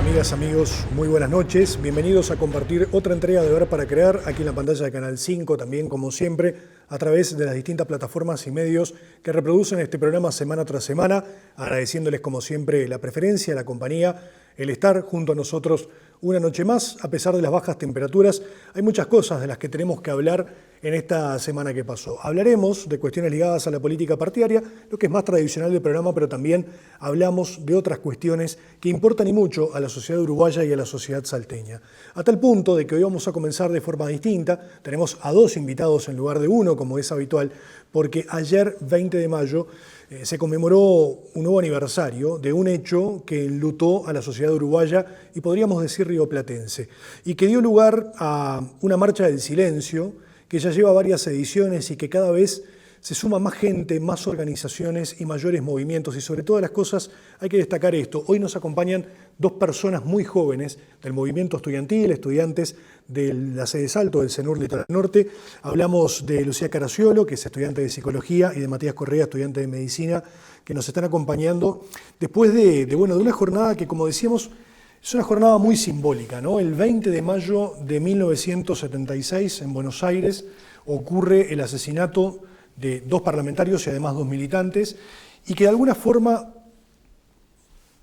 Amigas, amigos, muy buenas noches. Bienvenidos a compartir otra entrega de Ver para Crear, aquí en la pantalla de Canal 5, también como siempre, a través de las distintas plataformas y medios que reproducen este programa semana tras semana, agradeciéndoles como siempre la preferencia, la compañía, el estar junto a nosotros una noche más, a pesar de las bajas temperaturas. Hay muchas cosas de las que tenemos que hablar en esta semana que pasó. Hablaremos de cuestiones ligadas a la política partidaria, lo que es más tradicional del programa, pero también hablamos de otras cuestiones que importan y mucho a la sociedad uruguaya y a la sociedad salteña. A tal punto de que hoy vamos a comenzar de forma distinta. Tenemos a dos invitados en lugar de uno, como es habitual, porque ayer, 20 de mayo, se conmemoró un nuevo aniversario de un hecho que enlutó a la sociedad uruguaya y podríamos decir rioplatense, y que dio lugar a una marcha del silencio que ya lleva varias ediciones y que cada vez se suma más gente, más organizaciones y mayores movimientos. Y sobre todas las cosas hay que destacar esto. Hoy nos acompañan dos personas muy jóvenes del movimiento estudiantil, estudiantes de la sede Salto, del CENUR Litoral Norte. Hablamos de Lucía Caraciolo, que es estudiante de Psicología, y de Matías Correa, estudiante de Medicina, que nos están acompañando después de una jornada que, como decíamos, es una jornada muy simbólica, ¿no? El 20 de mayo de 1976, en Buenos Aires, ocurre el asesinato de dos parlamentarios y además dos militantes, y que de alguna forma,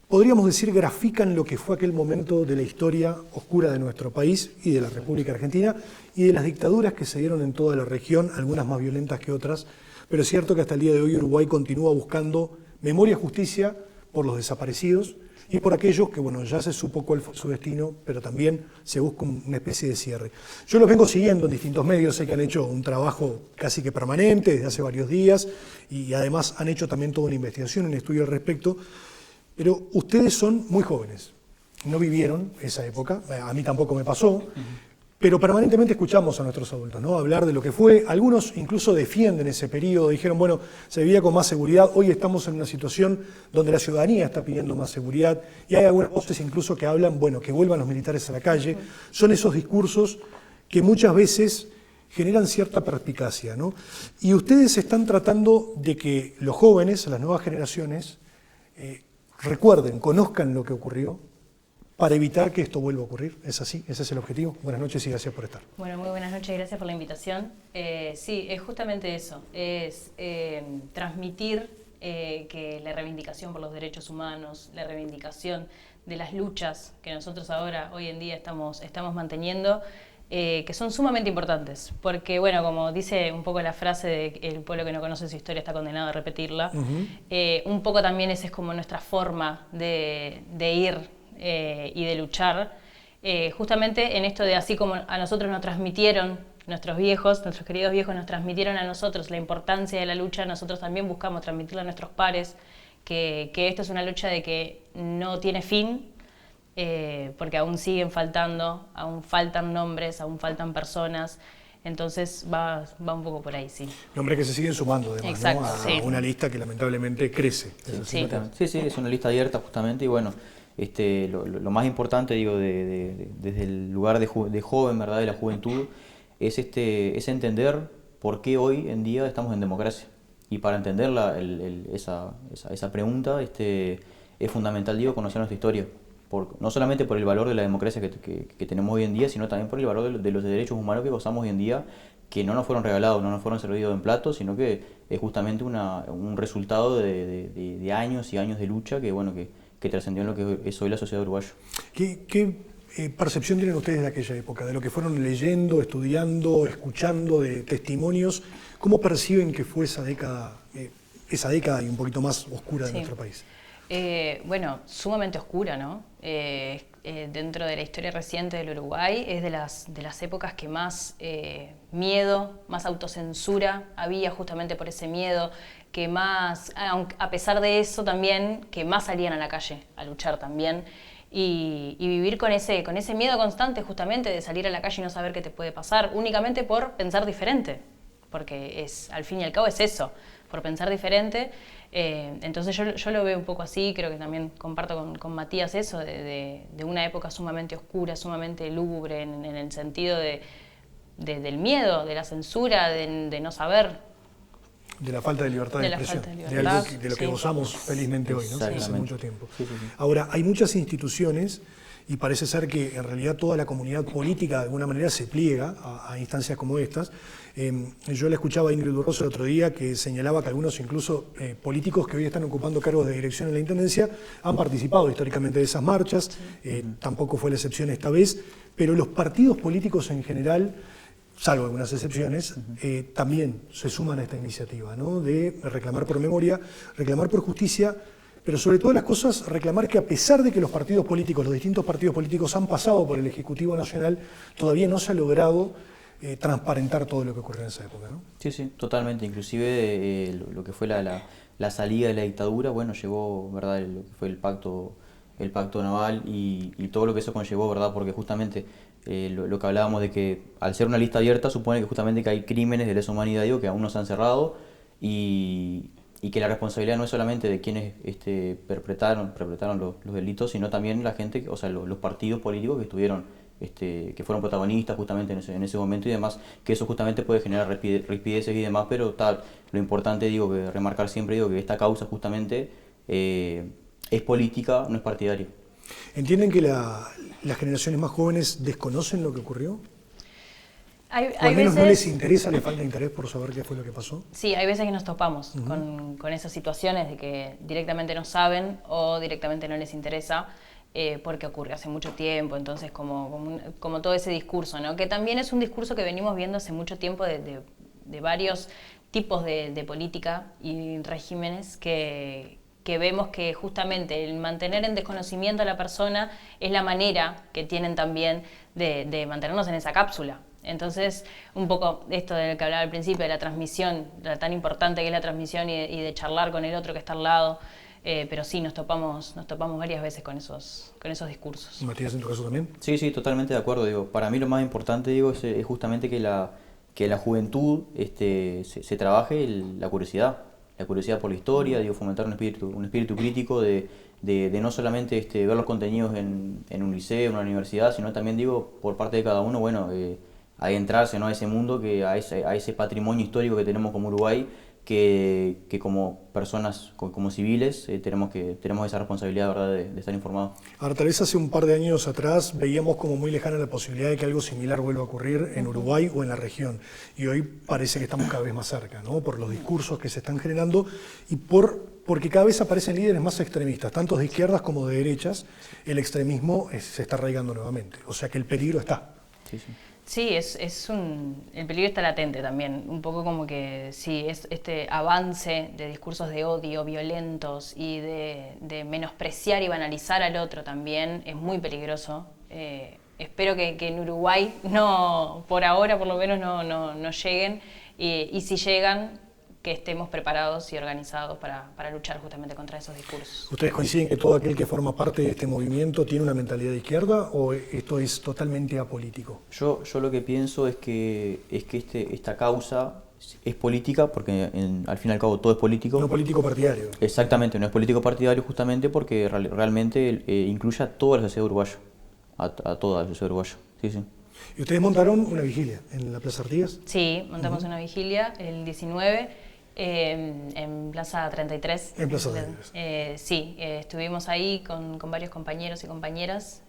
podríamos decir, grafican lo que fue aquel momento de la historia oscura de nuestro país y de la República Argentina y de las dictaduras que se dieron en toda la región, algunas más violentas que otras, pero es cierto que hasta el día de hoy Uruguay continúa buscando memoria y justicia por los desaparecidos y por aquellos que, bueno, ya se supo cuál fue su destino, pero también se busca una especie de cierre. Yo los vengo siguiendo en distintos medios, sé que han hecho un trabajo casi que permanente desde hace varios días y además han hecho también toda una investigación, un estudio al respecto, pero ustedes son muy jóvenes, no vivieron esa época, a mí tampoco me pasó, pero permanentemente escuchamos a nuestros adultos, ¿no? Hablar de lo que fue. Algunos incluso defienden ese periodo, dijeron, bueno, se vivía con más seguridad. Hoy estamos en una situación donde la ciudadanía está pidiendo más seguridad y hay algunas voces incluso que hablan, bueno, que vuelvan los militares a la calle. Son esos discursos que muchas veces generan cierta perspicacia, ¿no? Y ustedes están tratando de que los jóvenes, las nuevas generaciones, recuerden, conozcan lo que ocurrió, para evitar que esto vuelva a ocurrir. ¿Es así? ¿Ese es el objetivo? Buenas noches y gracias por estar. Bueno, muy buenas noches y gracias por la invitación. Sí, es justamente eso, es transmitir que la reivindicación por los derechos humanos, la reivindicación de las luchas que nosotros ahora, hoy en día, estamos manteniendo, que son sumamente importantes, porque, bueno, como dice un poco la frase de el pueblo que no conoce su historia está condenado a repetirla, un poco también esa es como nuestra forma de ir y de luchar, justamente en esto de así como a nosotros nos transmitieron nuestros viejos, nuestros queridos viejos nos transmitieron a nosotros la importancia de la lucha, nosotros también buscamos transmitirle a nuestros pares que esto es una lucha de que no tiene fin, porque aún siguen faltando, aún faltan nombres, aún faltan personas. Entonces va un poco por ahí, sí. Nombres que se siguen sumando, además, exacto, ¿no? Sí. Una lista que lamentablemente crece. Sí, sí, es una lista abierta justamente y bueno, lo más importante, digo, desde el lugar de joven, ¿verdad?, de la juventud, es entender por qué hoy en día estamos en democracia. Y para entender esa pregunta, es fundamental, digo, conocer nuestra historia. No solamente por el valor de la democracia que tenemos hoy en día, sino también por el valor de los derechos humanos que gozamos hoy en día, que no nos fueron regalados, no nos fueron servidos en platos, sino que es justamente un resultado de años y años de lucha que trascendió en lo que es hoy la sociedad uruguaya. ¿Qué percepción tienen ustedes de aquella época, de lo que fueron leyendo, estudiando, escuchando, de testimonios? ¿Cómo perciben que fue esa década y un poquito más oscura de nuestro país? Bueno, sumamente oscura, ¿no? Dentro de la historia reciente del Uruguay es de las épocas que más miedo, más autocensura había, justamente por ese miedo, que más, a pesar de eso también, que más salían a la calle a luchar también y vivir con ese miedo constante justamente de salir a la calle y no saber qué te puede pasar, únicamente por pensar diferente, porque al fin y al cabo es eso, por pensar diferente. Entonces yo lo veo un poco así, creo que también comparto con Matías eso, de una época sumamente oscura, sumamente lúgubre, en el sentido del miedo, de la censura, de no saber. De la falta de libertad de De la expresión, falta de de libertad, algo de lo que sí. gozamos felizmente hoy, ¿no? Hace Exactamente. mucho tiempo. Sí, sí, sí. Ahora, hay muchas instituciones y parece ser que en realidad toda la comunidad política de alguna manera se pliega a instancias como estas. Yo le escuchaba a Ingrid Burroso el otro día que señalaba que algunos incluso políticos que hoy están ocupando cargos de dirección en la Intendencia han participado históricamente de esas marchas, tampoco fue la excepción esta vez, pero los partidos políticos en general, salvo algunas excepciones, también se suman a esta iniciativa, ¿no? De reclamar por memoria, reclamar por justicia, pero sobre todas las cosas reclamar que a pesar de que los partidos políticos, los distintos partidos políticos han pasado por el Ejecutivo Nacional, todavía no se ha logrado transparentar todo lo que ocurrió en esa época, ¿no? Sí, sí, totalmente. Inclusive lo que fue la salida de la dictadura, bueno, llegó, ¿verdad? Lo que fue el pacto naval y todo lo que eso conllevó, ¿verdad? Porque justamente lo que hablábamos de que al ser una lista abierta supone que justamente que hay crímenes de lesa humanidad, digo, que aún no se han cerrado y que la responsabilidad no es solamente de quienes perpetraron los delitos, sino también la gente, o sea, los partidos políticos que estuvieron que fueron protagonistas justamente en ese momento y demás, que eso justamente puede generar rispideces y demás, pero tal, lo importante, digo, que remarcar siempre, digo, que esta causa justamente es política, no es partidaria. ¿Entienden que las generaciones más jóvenes desconocen lo que ocurrió? O al menos no les interesa, les falta interés por saber qué fue lo que pasó. Sí, hay veces que nos topamos con esas situaciones de que directamente no saben o directamente no les interesa. Porque ocurre hace mucho tiempo, entonces como todo ese discurso, ¿no? Que también es un discurso que venimos viendo hace mucho tiempo de varios tipos de política y regímenes que vemos que justamente el mantener en desconocimiento a la persona es la manera que tienen también de mantenernos en esa cápsula. Entonces, un poco esto del que hablaba al principio, de la transmisión, tan importante que es la transmisión y de charlar con el otro que está al lado. Pero sí, nos topamos varias veces con esos discursos. Matías, ¿en tu caso también? Sí, sí, totalmente de acuerdo. Digo, para mí lo más importante, digo, es justamente que la juventud se trabaje la curiosidad por la historia, digo, fomentar un espíritu crítico de no solamente ver los contenidos en un liceo, en una universidad, sino también, digo, por parte de cada uno, bueno, adentrarse, ¿no? A ese mundo, a ese patrimonio histórico que tenemos como Uruguay, que como personas, como civiles, tenemos esa responsabilidad, ¿verdad?, de estar informados. Ahora, tal vez hace un par de años atrás veíamos como muy lejana la posibilidad de que algo similar vuelva a ocurrir en Uruguay o en la región. Y hoy parece que estamos cada vez más cerca, ¿no? Por los discursos que se están generando y porque cada vez aparecen líderes más extremistas, tanto de izquierdas como de derechas. El extremismo se está arraigando nuevamente. O sea que el peligro está. Sí, sí. Sí, el peligro está latente también, un poco como que sí, es este avance de discursos de odio violentos y de menospreciar y banalizar al otro también es muy peligroso. Espero que en Uruguay no, por ahora por lo menos no lleguen y si llegan, que estemos preparados y organizados para luchar justamente contra esos discursos. ¿Ustedes coinciden que todo aquel que forma parte de este movimiento tiene una mentalidad de izquierda o esto es totalmente apolítico? Yo lo que pienso es que esta causa es política, porque al fin y al cabo todo es político. No político partidario. Exactamente, no es político partidario justamente porque realmente incluye a toda la sociedad uruguaya, a toda la sociedad uruguaya. Sí, sí. ¿Y ustedes montaron una vigilia en la Plaza Artigas? Sí, montamos una vigilia el 19 en Plaza 33. En Plaza 33. Sí, estuvimos ahí con varios compañeros y compañeras,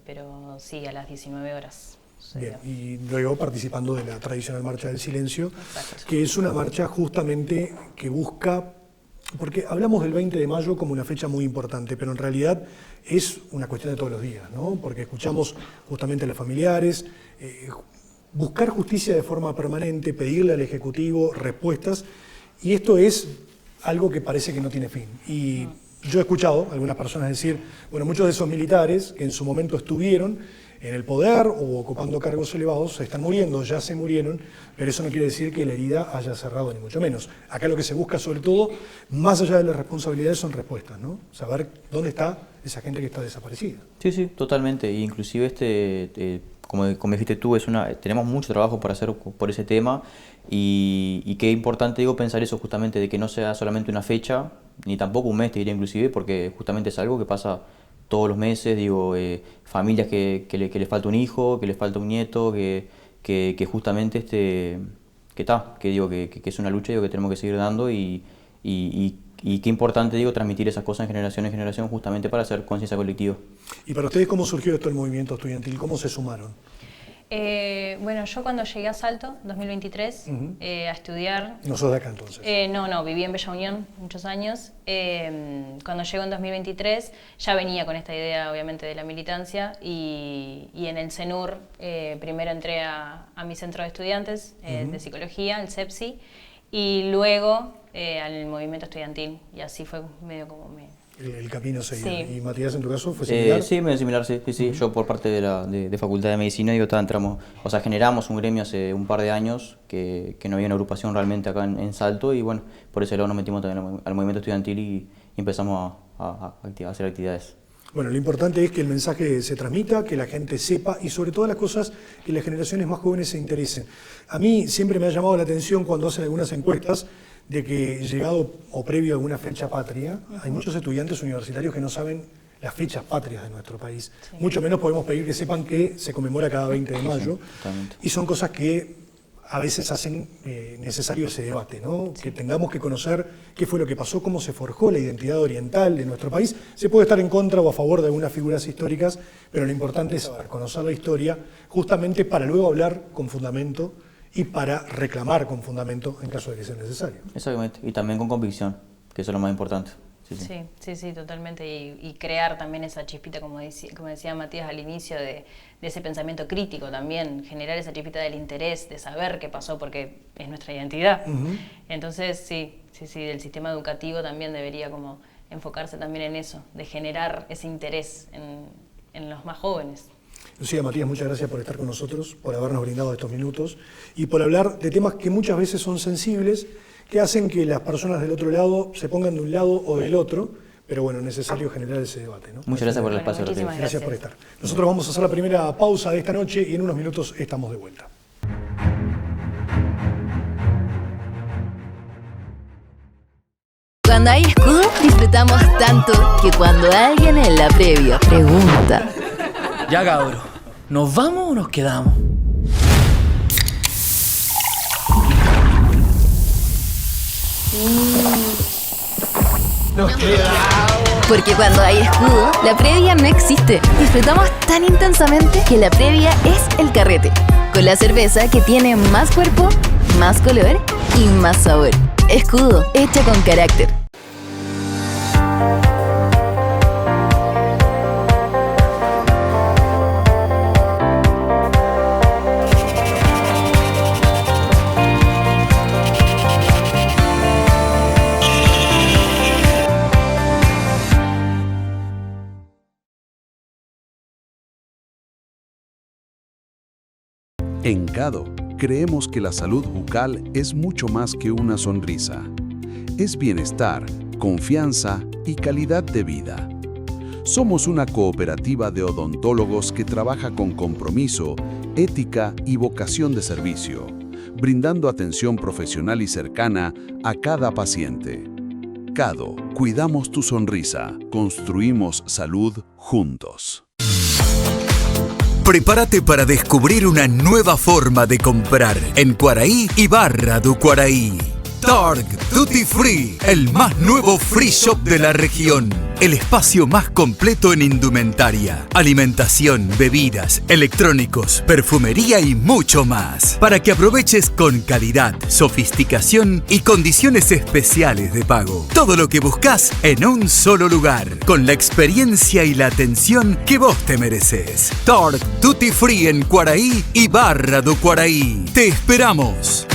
pero sí, a las 19 horas. Bien, y luego participando de la tradicional Marcha del Silencio, Exacto. que es una marcha justamente que busca, porque hablamos del 20 de mayo como una fecha muy importante, pero en realidad es una cuestión de todos los días, ¿no? Porque escuchamos justamente a los familiares, buscar justicia de forma permanente, pedirle al Ejecutivo respuestas, y esto es algo que parece que no tiene fin. Y yo he escuchado a algunas personas decir, bueno, muchos de esos militares que en su momento estuvieron en el poder o ocupando cargos elevados se están muriendo, ya se murieron, pero eso no quiere decir que la herida haya cerrado, ni mucho menos. Acá lo que se busca sobre todo, más allá de las responsabilidades, son respuestas, ¿no? Saber dónde está esa gente que está desaparecida. Sí, sí, totalmente. Y inclusive como dijiste tú, tenemos mucho trabajo para hacer por ese tema y qué importante, digo, pensar eso justamente, de que no sea solamente una fecha, ni tampoco un mes, te diría inclusive, porque justamente es algo que pasa todos los meses, digo, familias que les falta un hijo, que les falta un nieto, que justamente que es una lucha, digo, que tenemos que seguir dando y qué importante, digo, transmitir esas cosas en generación justamente para hacer conciencia colectiva. ¿Y para ustedes cómo surgió esto el movimiento estudiantil? ¿Cómo se sumaron? Bueno, yo cuando llegué a Salto, 2023, a estudiar... ¿No sos de acá entonces? No, viví en Bella Unión muchos años. Cuando llego en 2023 ya venía con esta idea, obviamente, de la militancia y en el CENUR primero entré a mi centro de estudiantes de psicología, el CEPSI, y luego al movimiento estudiantil, y así fue medio como el camino seguido. Sí. ¿Y Matías, en tu caso, fue similar? Sí, medio similar, sí. Yo por parte de Facultad de Medicina, digo, generamos un gremio hace un par de años que no había una agrupación realmente acá en Salto, y bueno, por ese lado nos metimos también al movimiento estudiantil y empezamos a hacer actividades. Bueno, lo importante es que el mensaje se transmita, que la gente sepa y sobre todas las cosas que las generaciones más jóvenes se interesen. A mí siempre me ha llamado la atención cuando hacen algunas encuestas de que llegado o previo a alguna fecha patria, hay muchos estudiantes universitarios que no saben las fechas patrias de nuestro país. Sí. Mucho menos podemos pedir que sepan que se conmemora cada 20 de mayo. Sí, y son cosas que a veces hacen necesario ese debate, ¿no? Sí. Que tengamos que conocer qué fue lo que pasó, cómo se forjó la identidad oriental de nuestro país. Se puede estar en contra o a favor de algunas figuras históricas, pero lo importante es saber, conocer la historia, justamente para luego hablar con fundamento y para reclamar con fundamento en caso de que sea necesario. Exactamente, y también con convicción, que eso es lo más importante. Sí, totalmente, y crear también esa chispita, como decía Matías al inicio, de ese pensamiento crítico también, generar esa chispita del interés, de saber qué pasó, porque es nuestra identidad. Entonces, sí, el sistema educativo también debería como enfocarse también en eso, de generar ese interés en los más jóvenes. Lucía, Matías, muchas gracias por estar con nosotros, por habernos brindado estos minutos y por hablar de temas que muchas veces son sensibles, que hacen que las personas del otro lado se pongan de un lado o del otro, pero bueno, es necesario generar ese debate, ¿no? Muchas gracias por el espacio. Gracias por estar. Nosotros vamos a hacer la primera pausa de esta noche y en unos minutos estamos de vuelta. Cuando hay escudo, disfrutamos tanto que cuando alguien en la previa pregunta: ya, cabro, ¿nos vamos o nos quedamos? Nos quedamos. Porque cuando hay escudo, la previa no existe. Disfrutamos tan intensamente que la previa es el carrete. Con la cerveza que tiene más cuerpo, más color y más sabor. Escudo, hecha con carácter. En Cado, creemos que la salud bucal es mucho más que una sonrisa. Es bienestar, confianza y calidad de vida. Somos una cooperativa de odontólogos que trabaja con compromiso, ética y vocación de servicio, brindando atención profesional y cercana a cada paciente. Cado, cuidamos tu sonrisa, construimos salud juntos. Prepárate para descubrir una nueva forma de comprar en Quaraí y Barra do Quaraí. Targ Duty Free, el más nuevo free shop de la región. El espacio más completo en indumentaria, alimentación, bebidas, electrónicos, perfumería y mucho más. Para que aproveches con calidad, sofisticación y condiciones especiales de pago. Todo lo que buscas en un solo lugar, con la experiencia y la atención que vos te mereces. Targ Duty Free en Quaraí y Barra do Quaraí. ¡Te esperamos!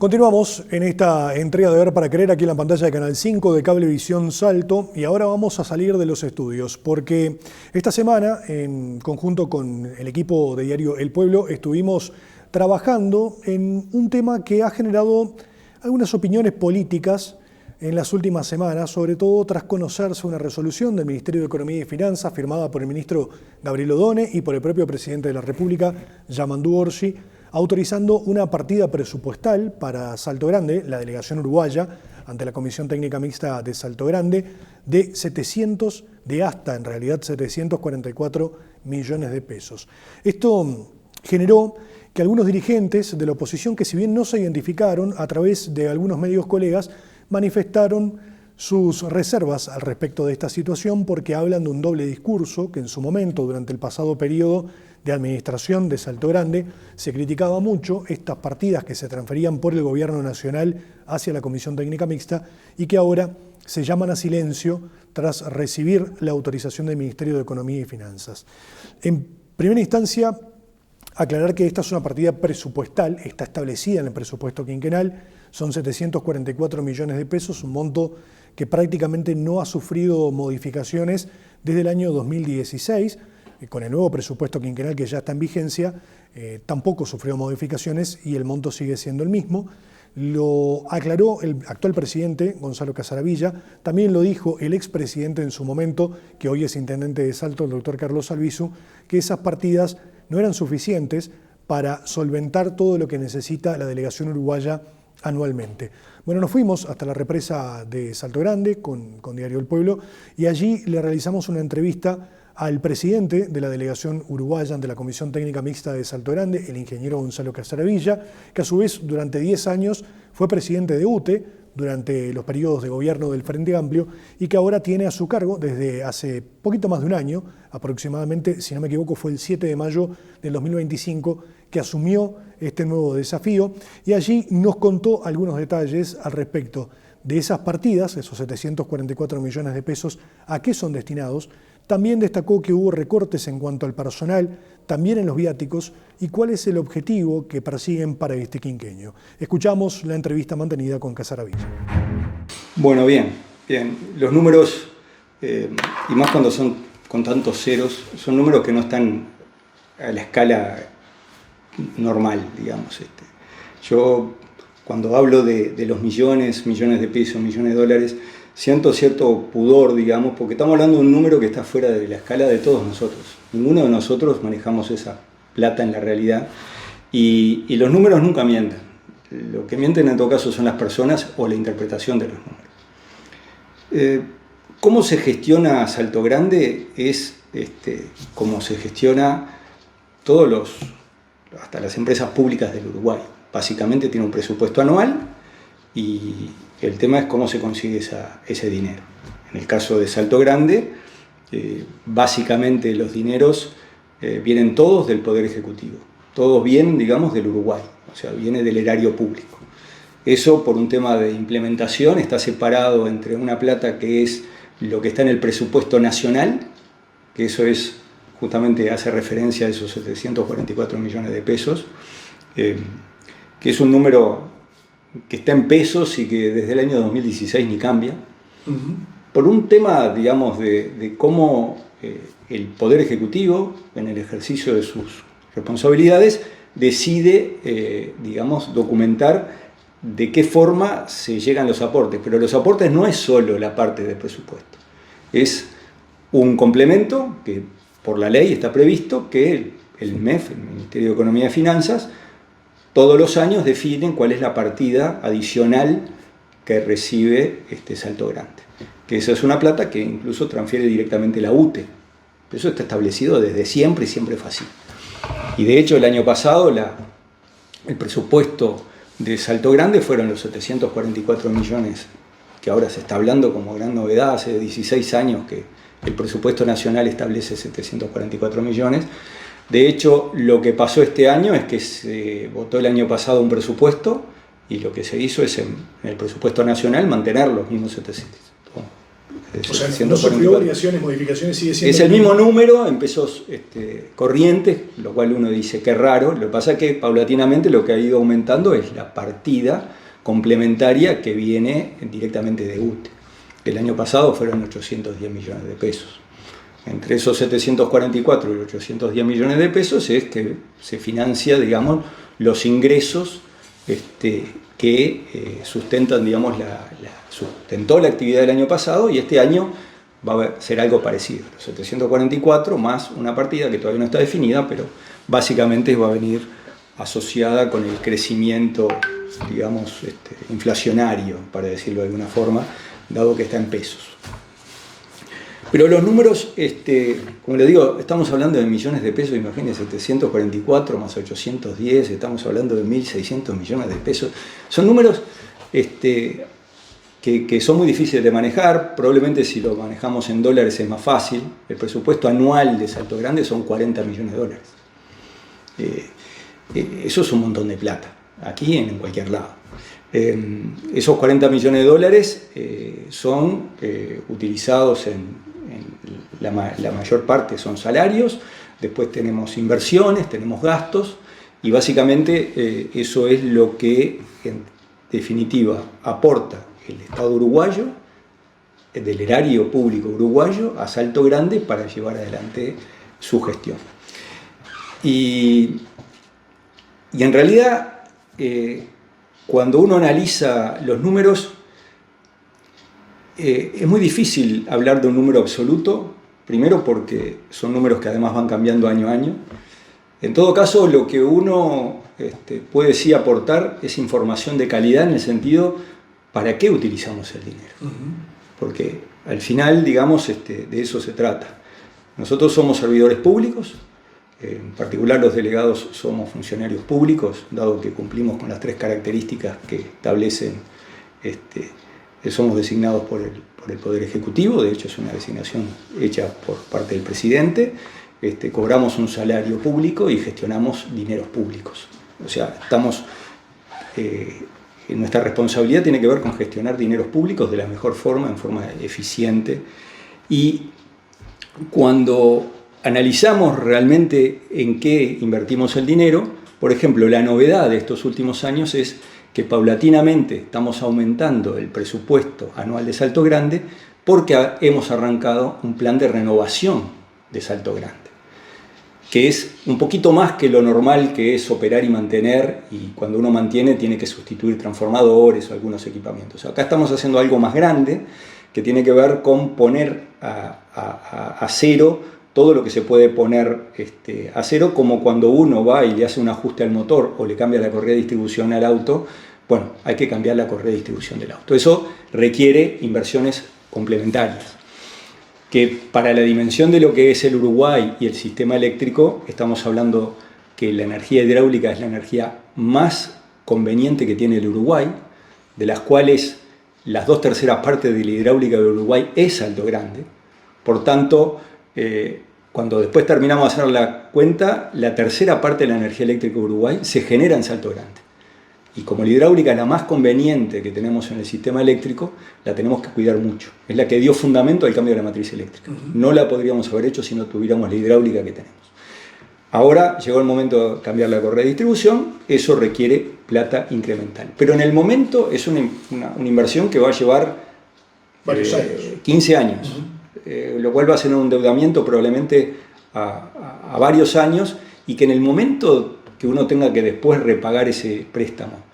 Continuamos en esta entrega de Ver para Creer aquí en la pantalla de Canal 5 de Cablevisión Salto, y ahora vamos a salir de los estudios porque esta semana, en conjunto con el equipo de diario El Pueblo, estuvimos trabajando en un tema que ha generado algunas opiniones políticas en las últimas semanas, sobre todo tras conocerse una resolución del Ministerio de Economía y Finanzas firmada por el ministro Gabriel Odone y por el propio presidente de la República, Yamandu Orsi, autorizando una partida presupuestal para Salto Grande, la delegación uruguaya, ante la Comisión Técnica Mixta de Salto Grande, de hasta 744 millones de pesos. Esto generó que algunos dirigentes de la oposición, que si bien no se identificaron, a través de algunos medios colegas, manifestaron sus reservas al respecto de esta situación porque hablan de un doble discurso que en su momento, durante el pasado periodo de administración de Salto Grande, se criticaba mucho estas partidas que se transferían por el gobierno nacional hacia la Comisión Técnica Mixta y que ahora se llaman a silencio tras recibir la autorización del Ministerio de Economía y Finanzas. En primera instancia, aclarar que esta es una partida presupuestal, está establecida en el presupuesto quinquenal, son 744 millones de pesos, un monto que prácticamente no ha sufrido modificaciones desde el año 2016, con el nuevo presupuesto quinquenal que ya está en vigencia, tampoco sufrió modificaciones y el monto sigue siendo el mismo. Lo aclaró el actual presidente, Gonzalo Casaravilla, también lo dijo el expresidente en su momento, que hoy es intendente de Salto, el doctor Carlos Albizu, que esas partidas no eran suficientes para solventar todo lo que necesita la delegación uruguaya anualmente. Bueno, nos fuimos hasta la represa de Salto Grande con Diario El Pueblo y allí le realizamos una entrevista al presidente de la delegación uruguaya ante la Comisión Técnica Mixta de Salto Grande, el ingeniero Gonzalo Casaravilla, que a su vez durante 10 años fue presidente de UTE durante los periodos de gobierno del Frente Amplio y que ahora tiene a su cargo desde hace poquito más de un año, aproximadamente, si no me equivoco, fue el 7 de mayo del 2025, que asumió este nuevo desafío y allí nos contó algunos detalles al respecto de esas partidas, esos 744 millones de pesos, a qué son destinados. También destacó que hubo recortes en cuanto al personal, también en los viáticos, y cuál es el objetivo que persiguen para este quinquenio. Escuchamos la entrevista mantenida con Casaravilla. Bueno, bien. Los números, y más cuando son con tantos ceros, son números que no están a la escala normal, digamos. Yo, cuando hablo de los millones de pesos, millones de dólares, siento cierto pudor, digamos, porque estamos hablando de un número que está fuera de la escala de todos nosotros. Ninguno de nosotros manejamos esa plata en la realidad y los números nunca mienten. Lo que mienten en todo caso son las personas o la interpretación de los números. ¿Cómo se gestiona Salto Grande? Es como se gestiona hasta las empresas públicas del Uruguay. Básicamente tiene un presupuesto anual y el tema es cómo se consigue ese dinero. En el caso de Salto Grande, básicamente los dineros vienen todos del Poder Ejecutivo. Todos vienen, digamos, del Uruguay, o sea, viene del erario público. Eso, por un tema de implementación, está separado entre una plata que es lo que está en el presupuesto nacional, que eso es, justamente hace referencia a esos 744 millones de pesos, que es un número que está en pesos y que desde el año 2016 ni cambia, por un tema, digamos, de cómo el Poder Ejecutivo, en el ejercicio de sus responsabilidades, decide, digamos, documentar de qué forma se llegan los aportes. Pero los aportes no es solo la parte del presupuesto, es un complemento que por la ley está previsto que el MEF, el Ministerio de Economía y Finanzas, todos los años definen cuál es la partida adicional que recibe Salto Grande. Que esa es una plata que incluso transfiere directamente la UTE. Eso está establecido desde siempre y siempre fue así. Y de hecho el año pasado el presupuesto de Salto Grande fueron los 744 millones, que ahora se está hablando como gran novedad, hace 16 años que el presupuesto nacional establece 744 millones. De hecho, lo que pasó este año es que se votó el año pasado un presupuesto y lo que se hizo es en el presupuesto nacional mantener los mismos O sea, no sufrió variaciones, modificaciones, sigue siendo... Es el mismo número en pesos corrientes, lo cual uno dice que es raro. Lo que pasa es que paulatinamente lo que ha ido aumentando es la partida complementaria que viene directamente de UTE. El año pasado fueron 810 millones de pesos. Entre esos 744 y 810 millones de pesos es que se financia, digamos, los ingresos que sustentan, digamos, sustentó la actividad del año pasado, y este año va a ser algo parecido. Los 744 más una partida que todavía no está definida, pero básicamente va a venir asociada con el crecimiento, digamos, inflacionario, para decirlo de alguna forma, dado que está en pesos. Pero los números, como les digo, estamos hablando de millones de pesos, imagínense, 744 más 810, estamos hablando de 1.600 millones de pesos. Son números que son muy difíciles de manejar. Probablemente si lo manejamos en dólares es más fácil. El presupuesto anual de Salto Grande son 40 millones de dólares. Eso es un montón de plata, aquí en cualquier lado. Esos 40 millones de dólares son utilizados en la mayor parte son salarios, después tenemos inversiones, tenemos gastos, y básicamente eso es lo que en definitiva aporta el Estado uruguayo, del erario público uruguayo, a Salto Grande para llevar adelante su gestión. Y en realidad, cuando uno analiza los números, es muy difícil hablar de un número absoluto, primero porque son números que además van cambiando año a año. En todo caso, lo que uno puede sí aportar es información de calidad, en el sentido, ¿para qué utilizamos el dinero? Porque al final, digamos, de eso se trata. Nosotros somos servidores públicos, en particular los delegados somos funcionarios públicos, dado que cumplimos con las 3 características que establecen, somos designados por el Poder Ejecutivo, de hecho es una designación hecha por parte del presidente, cobramos un salario público y gestionamos dineros públicos. O sea, nuestra responsabilidad tiene que ver con gestionar dineros públicos de la mejor forma, en forma eficiente. Y cuando analizamos realmente en qué invertimos el dinero, por ejemplo, la novedad de estos últimos años es que paulatinamente estamos aumentando el presupuesto anual de Salto Grande porque hemos arrancado un plan de renovación de Salto Grande, que es un poquito más que lo normal, que es operar y mantener, y cuando uno mantiene tiene que sustituir transformadores o algunos equipamientos. Acá estamos haciendo algo más grande, que tiene que ver con poner a cero todo lo que se puede poner a cero, como cuando uno va y le hace un ajuste al motor o le cambia la correa de distribución al auto. Bueno, hay que cambiar la correa de distribución del auto. Eso requiere inversiones complementarias, que para la dimensión de lo que es el Uruguay y el sistema eléctrico, estamos hablando que la energía hidráulica es la energía más conveniente que tiene el Uruguay, de las cuales las 2/3 partes de la hidráulica del Uruguay es Salto Grande. Por tanto, cuando después terminamos de hacer la cuenta, la 1/3 parte de la energía eléctrica de Uruguay se genera en Salto Grande. Y como la hidráulica es la más conveniente que tenemos en el sistema eléctrico, la tenemos que cuidar mucho. Es la que dio fundamento al cambio de la matriz eléctrica. No la podríamos haber hecho si no tuviéramos la hidráulica que tenemos. Ahora llegó el momento de cambiar la correa de distribución, eso requiere plata incremental. Pero en el momento es una inversión que va a llevar varios años. 15 años, lo cual va a ser un endeudamiento probablemente a varios años, y que en el momento que uno tenga que después repagar ese préstamo,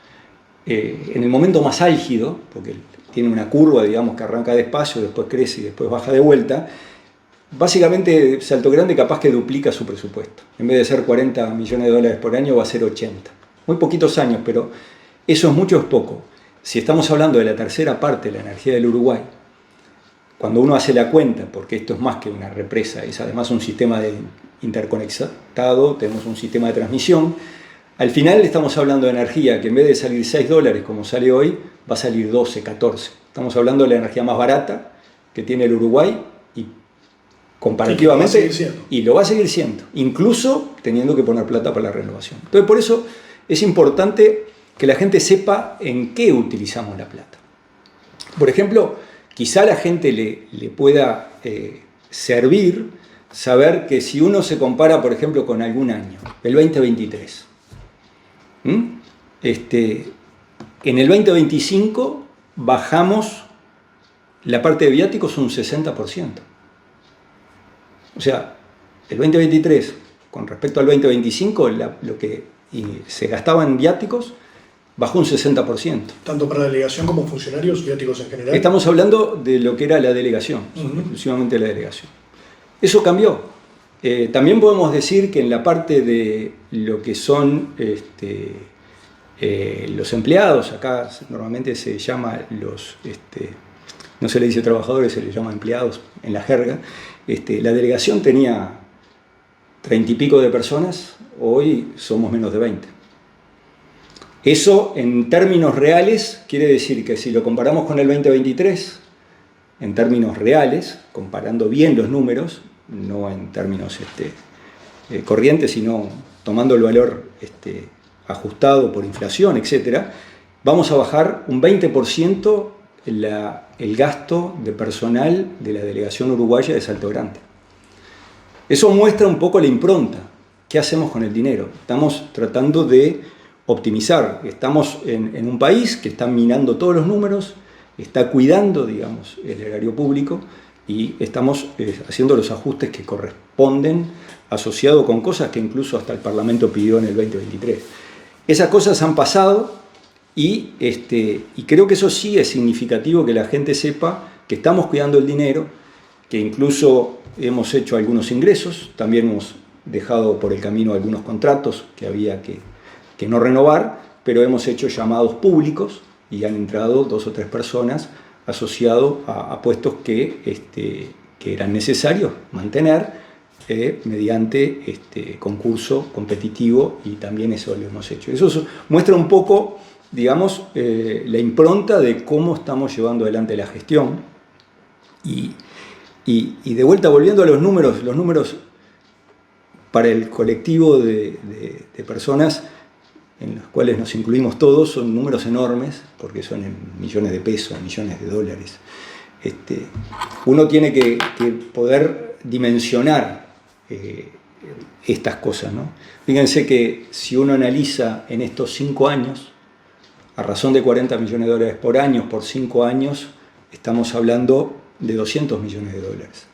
en el momento más álgido, porque tiene una curva, digamos, que arranca despacio, después crece y después baja de vuelta, básicamente Salto Grande capaz que duplica su presupuesto. En vez de ser 40 millones de dólares por año, va a ser 80. Muy poquitos años, pero eso es mucho o es poco. Si estamos hablando de la 1/3 parte de la energía del Uruguay, cuando uno hace la cuenta, porque esto es más que una represa, es además un sistema interconectado, tenemos un sistema de transmisión, al final estamos hablando de energía que en vez de salir $6 como sale hoy, va a salir 12, 14. Estamos hablando de la energía más barata que tiene el Uruguay, y comparativamente, y lo va a seguir siendo, incluso teniendo que poner plata para la renovación. Entonces, por eso es importante que la gente sepa en qué utilizamos la plata. Por ejemplo, quizá a la gente le pueda servir saber que si uno se compara, por ejemplo, con algún año, el 2023, en el 2025 bajamos la parte de viáticos un 60%. O sea, el 2023, con respecto al 2025, lo que se gastaba en viáticos bajó un 60%. Tanto para la delegación como funcionarios, viáticos en general. Estamos hablando de lo que era la delegación, exclusivamente la delegación. Eso cambió. También podemos decir que en la parte de lo que son los empleados, acá normalmente se llama no se le dice trabajadores, se le llama empleados en la jerga. La delegación tenía 30 y pico de personas, hoy somos menos de 20. Eso en términos reales quiere decir que si lo comparamos con el 2023, en términos reales, comparando bien los números, no en términos corrientes, sino tomando el valor ajustado por inflación, etc., vamos a bajar un 20% el gasto de personal de la delegación uruguaya de Salto Grande. Eso muestra un poco la impronta. ¿Qué hacemos con el dinero? Estamos tratando de optimizar. Estamos en un país que está minando todos los números, está cuidando, digamos, el erario público y estamos haciendo los ajustes que corresponden, asociado con cosas que incluso hasta el Parlamento pidió en el 2023. Esas cosas han pasado y creo que eso sí es significativo que la gente sepa que estamos cuidando el dinero, que incluso hemos hecho algunos ingresos, también hemos dejado por el camino algunos contratos que había que no renovar, pero hemos hecho llamados públicos y han entrado 2 o 3 personas asociados a puestos que eran necesarios mantener mediante concurso competitivo, y también eso lo hemos hecho. Eso muestra un poco, digamos, la impronta de cómo estamos llevando adelante la gestión. Y de vuelta, volviendo a los números para el colectivo de personas en los cuales nos incluimos todos, son números enormes, porque son en millones de pesos, millones de dólares. Uno tiene que poder dimensionar estas cosas, ¿no? Fíjense que si uno analiza en estos 5 años, a razón de 40 millones de dólares por año, por 5 años, estamos hablando de 200 millones de dólares.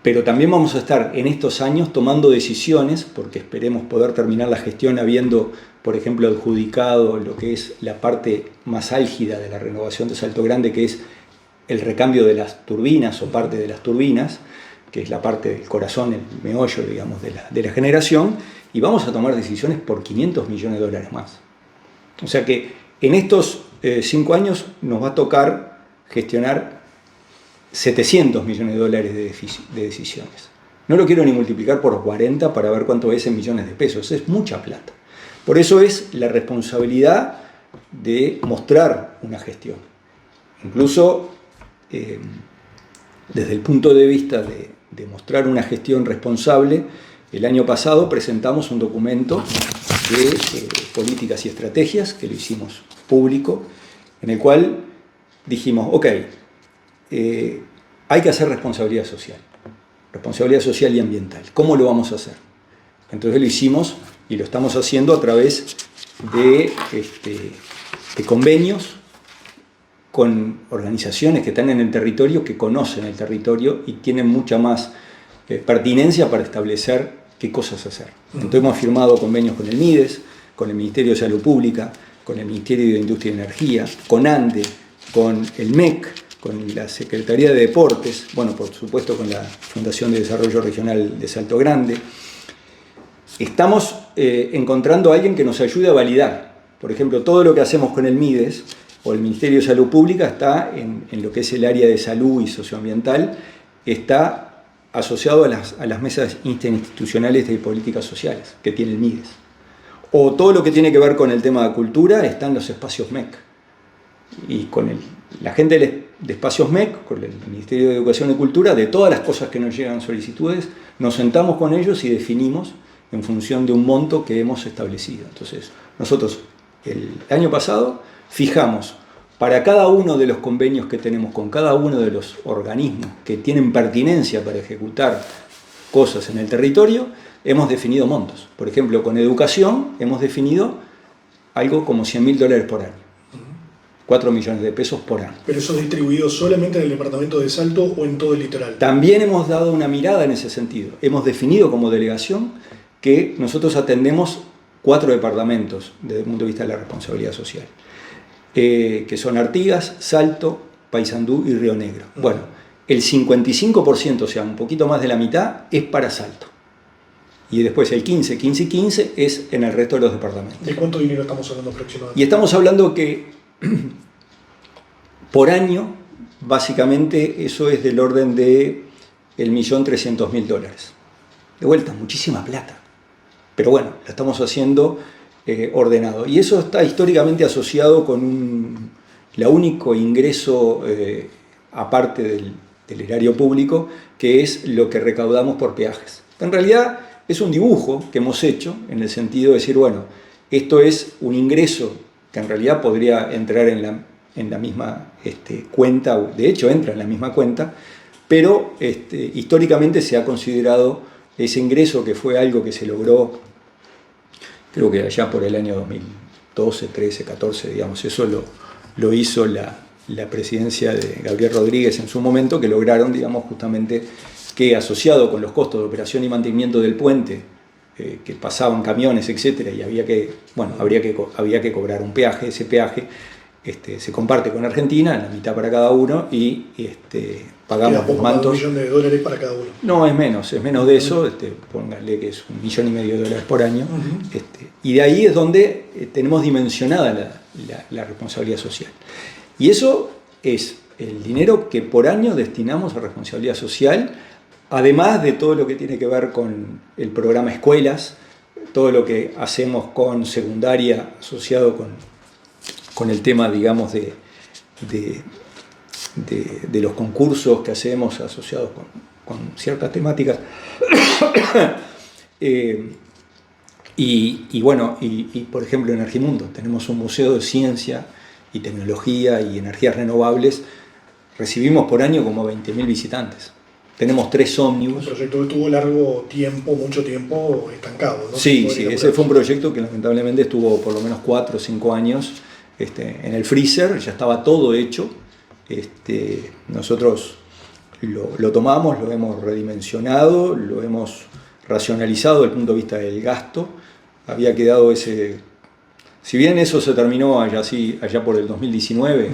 Pero también vamos a estar en estos años tomando decisiones, porque esperemos poder terminar la gestión habiendo, por ejemplo, adjudicado lo que es la parte más álgida de la renovación de Salto Grande, que es el recambio de las turbinas o parte de las turbinas, que es la parte del corazón, el meollo, digamos, de la generación, y vamos a tomar decisiones por 500 millones de dólares más. O sea que en estos 5 años nos va a tocar gestionar 700 millones de dólares de decisiones. No lo quiero ni multiplicar por 40 para ver cuánto es en millones de pesos, es mucha plata. Por eso es la responsabilidad de mostrar una gestión. Incluso desde el punto de vista de mostrar una gestión responsable, el año pasado presentamos un documento de políticas y estrategias, que lo hicimos público, en el cual dijimos, ok, hay que hacer responsabilidad social y ambiental. ¿Cómo lo vamos a hacer? Entonces lo hicimos y lo estamos haciendo a través de convenios con organizaciones que están en el territorio, que conocen el territorio y tienen mucha más pertinencia para establecer qué cosas hacer. Entonces hemos firmado convenios con el MIDES, con el Ministerio de Salud Pública, con el Ministerio de Industria y Energía, con ANDE, con el MEC, con la Secretaría de Deportes, bueno, por supuesto con la Fundación de Desarrollo Regional de Salto Grande. Estamos encontrando a alguien que nos ayude a validar. Por ejemplo, todo lo que hacemos con el MIDES o el Ministerio de Salud Pública está en lo que es el área de salud y socioambiental, está asociado a las mesas interinstitucionales de políticas sociales que tiene el MIDES. O todo lo que tiene que ver con el tema de cultura está en los espacios MEC. Y con la gente de espacios MEC, con el Ministerio de Educación y Cultura, de todas las cosas que nos llegan solicitudes, nos sentamos con ellos y definimos en función de un monto que hemos establecido. Entonces, nosotros el año pasado fijamos para cada uno de los convenios que tenemos con cada uno de los organismos que tienen pertinencia para ejecutar cosas en el territorio, hemos definido montos. Por ejemplo, con educación hemos definido algo como $100.000 por año. 4 millones de pesos por año. ¿Pero eso es distribuido solamente en el departamento de Salto o en todo el litoral? También hemos dado una mirada en ese sentido. Hemos definido como delegación que nosotros atendemos 4 departamentos desde el punto de vista de la responsabilidad social, que son Artigas, Salto, Paysandú y Río Negro. Bueno, el 55%, o sea, un poquito más de la mitad, es para Salto. Y después el 15, 15 y 15 es en el resto de los departamentos. ¿De cuánto dinero estamos hablando aproximadamente? Y estamos hablando que por año, básicamente, eso es del orden de $1.300.000. De vuelta, muchísima plata. Pero bueno, lo estamos haciendo ordenado. Y eso está históricamente asociado con la único ingreso, aparte del erario público, que es lo que recaudamos por peajes. En realidad es un dibujo que hemos hecho en el sentido de decir, bueno, esto es un ingreso que en realidad podría entrar en la misma cuenta, de hecho entra en la misma cuenta, pero históricamente se ha considerado ese ingreso, que fue algo que se logró, creo que allá por el año 2012, 13, 14, digamos, eso lo hizo la presidencia de Gabriel Rodríguez en su momento, que lograron, digamos, justamente que asociado con los costos de operación y mantenimiento del puente, que pasaban camiones, etcétera, y había que cobrar un peaje. Ese peaje se comparte con Argentina, la mitad para cada uno, y pagamos los mantos. $1 millón para cada uno. No, es menos de eso, póngale que es $1,5 millones por año. Y de ahí es donde tenemos dimensionada la responsabilidad social. Y eso es el dinero que por año destinamos a responsabilidad social, además de todo lo que tiene que ver con el programa Escuelas, todo lo que hacemos con secundaria asociado con el tema, digamos, de los concursos que hacemos asociados con ciertas temáticas. Y por ejemplo, en Argimundo tenemos un museo de ciencia y tecnología y energías renovables. Recibimos por año como 20.000 visitantes. Tenemos 3 ómnibus. Un proyecto que estuvo mucho tiempo estancado, ¿no? Sí, ese fue un proyecto que lamentablemente estuvo por lo menos 4 o 5 años en el freezer, ya estaba todo hecho. Nosotros lo tomamos, lo hemos redimensionado, lo hemos racionalizado desde el punto de vista del gasto. Había quedado ese... Si bien eso se terminó allá por el 2019,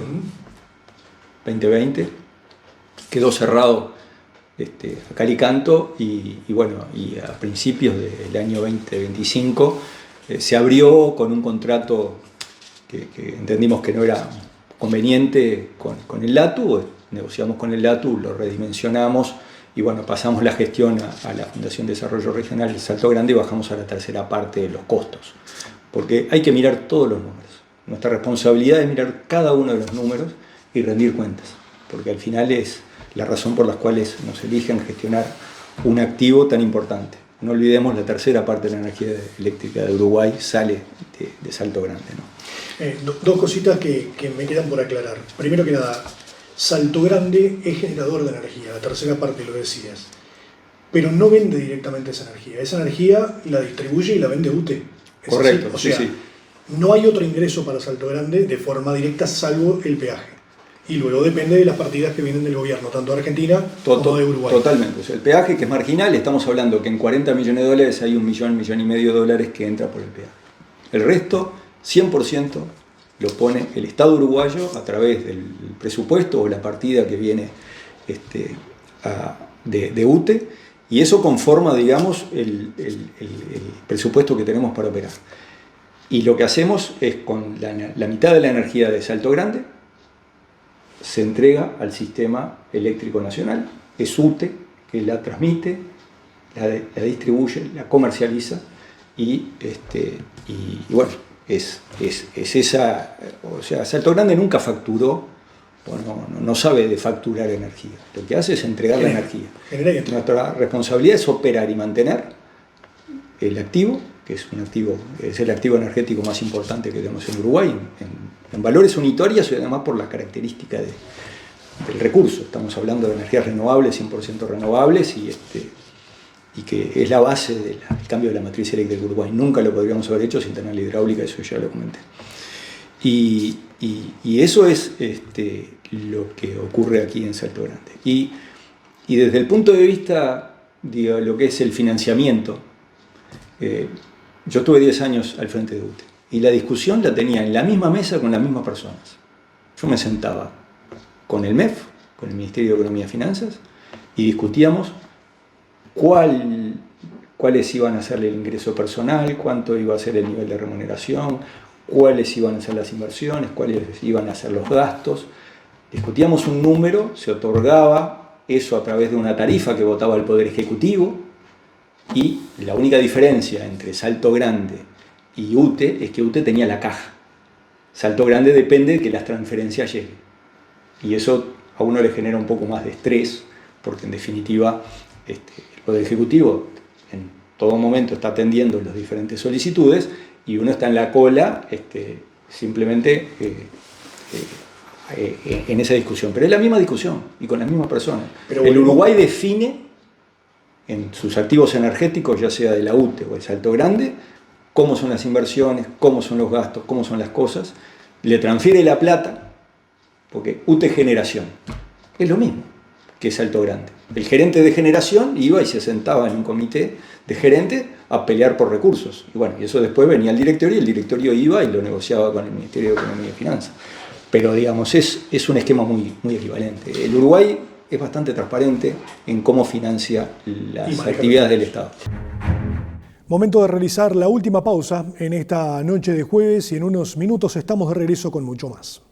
2020, quedó cerrado a cal y canto, y a principios del año 2025 se abrió con un contrato que entendimos que no era conveniente con el LATU. Negociamos con el LATU, lo redimensionamos y pasamos la gestión a la Fundación de Desarrollo Regional de Salto Grande y bajamos a la tercera parte de los costos, porque hay que mirar todos los números. Nuestra responsabilidad es mirar cada uno de los números y rendir cuentas, porque al final es la razón por la cual nos eligen gestionar un activo tan importante. No olvidemos, la tercera parte de la energía eléctrica de Uruguay sale de Salto Grande, ¿no? Dos cositas que me quedan por aclarar. Primero que nada, Salto Grande es generador de energía, la tercera parte lo decías, pero no vende directamente esa energía. Esa energía la distribuye y la vende UTE. Correcto, o sea, no hay otro ingreso para Salto Grande de forma directa salvo el peaje. Y luego depende de las partidas que vienen del gobierno, tanto de Argentina como de Uruguay. Totalmente. O sea, el peaje, que es marginal, estamos hablando que en $40 millones hay $1 millón, $1,5 millones que entra por el peaje. El resto, 100%, lo pone el Estado uruguayo a través del presupuesto o la partida que viene de UTE, y eso conforma, digamos, el presupuesto que tenemos para operar. Y lo que hacemos es, con la mitad de la energía de Salto Grande, se entrega al sistema eléctrico nacional. Es UTE que la transmite, la distribuye, la comercializa y es esa. O sea, Salto Grande nunca facturó, no sabe de facturar energía. Lo que hace es entregar la energía. Nuestra responsabilidad es operar y mantener el activo, que es el activo energético más importante que tenemos en Uruguay, en valores unitarios y además por la característica del recurso. Estamos hablando de energías renovables, 100% renovables, y que es la base del cambio de la matriz eléctrica de Uruguay. Nunca lo podríamos haber hecho sin tener la hidráulica, eso ya lo comenté. Y eso es lo que ocurre aquí en Salto Grande. Y desde el punto de vista de lo que es el financiamiento, yo estuve 10 años al frente de UTE y la discusión la tenía en la misma mesa con las mismas personas. Yo me sentaba con el MEF, con el Ministerio de Economía y Finanzas, y discutíamos cuáles iban a ser el ingreso personal, cuánto iba a ser el nivel de remuneración, cuáles iban a ser las inversiones, cuáles iban a ser los gastos. Discutíamos un número, se otorgaba eso a través de una tarifa que votaba el Poder Ejecutivo, y la única diferencia entre Salto Grande y UTE es que UTE tenía la caja. Salto Grande depende de que las transferencias lleguen. Y eso a uno le genera un poco más de estrés, porque en definitiva el Poder Ejecutivo en todo momento está atendiendo las diferentes solicitudes y uno está en la cola simplemente en esa discusión. Pero es la misma discusión y con las mismas personas. Pero el Uruguay define en sus activos energéticos, ya sea de la UTE o de Salto Grande, cómo son las inversiones, cómo son los gastos, cómo son las cosas. Le transfiere la plata, porque UTE Generación es lo mismo que Salto Grande. El gerente de generación iba y se sentaba en un comité de gerentes a pelear por recursos. Y bueno, y eso después venía al directorio y el directorio iba y lo negociaba con el Ministerio de Economía y Finanzas. Pero digamos, es un esquema muy, muy equivalente. El Uruguay es bastante transparente en cómo financia las actividades del Estado. Momento de realizar la última pausa en esta noche de jueves y en unos minutos estamos de regreso con mucho más.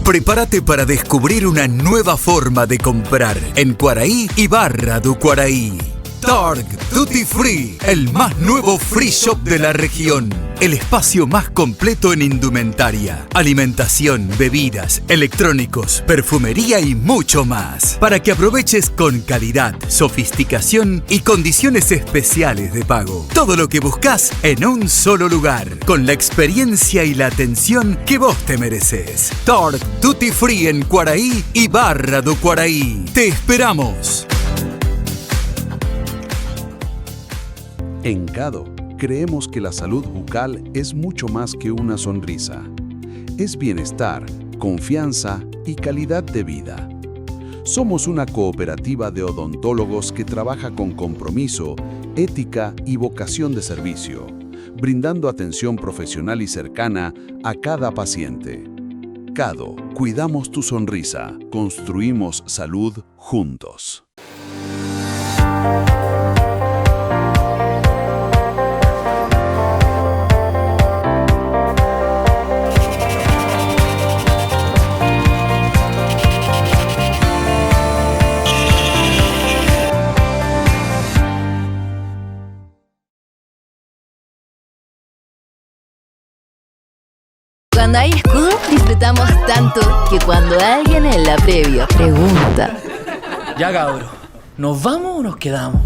Prepárate para descubrir una nueva forma de comprar en Quaraí y Barra do Quaraí. Targ Duty Free, el más nuevo free shop de la región. El espacio más completo en indumentaria, alimentación, bebidas, electrónicos, perfumería y mucho más. Para que aproveches con calidad, sofisticación y condiciones especiales de pago. Todo lo que buscas en un solo lugar, con la experiencia y la atención que vos te mereces. Targ Duty Free en Quaraí y Barra do Quaraí. ¡Te esperamos! En Cado, creemos que la salud bucal es mucho más que una sonrisa. Es bienestar, confianza y calidad de vida. Somos una cooperativa de odontólogos que trabaja con compromiso, ética y vocación de servicio, brindando atención profesional y cercana a cada paciente. Cado, cuidamos tu sonrisa, construimos salud juntos. Cuando hay escudo, disfrutamos tanto que cuando alguien en la previa pregunta: Ya cabro, ¿nos vamos o nos quedamos?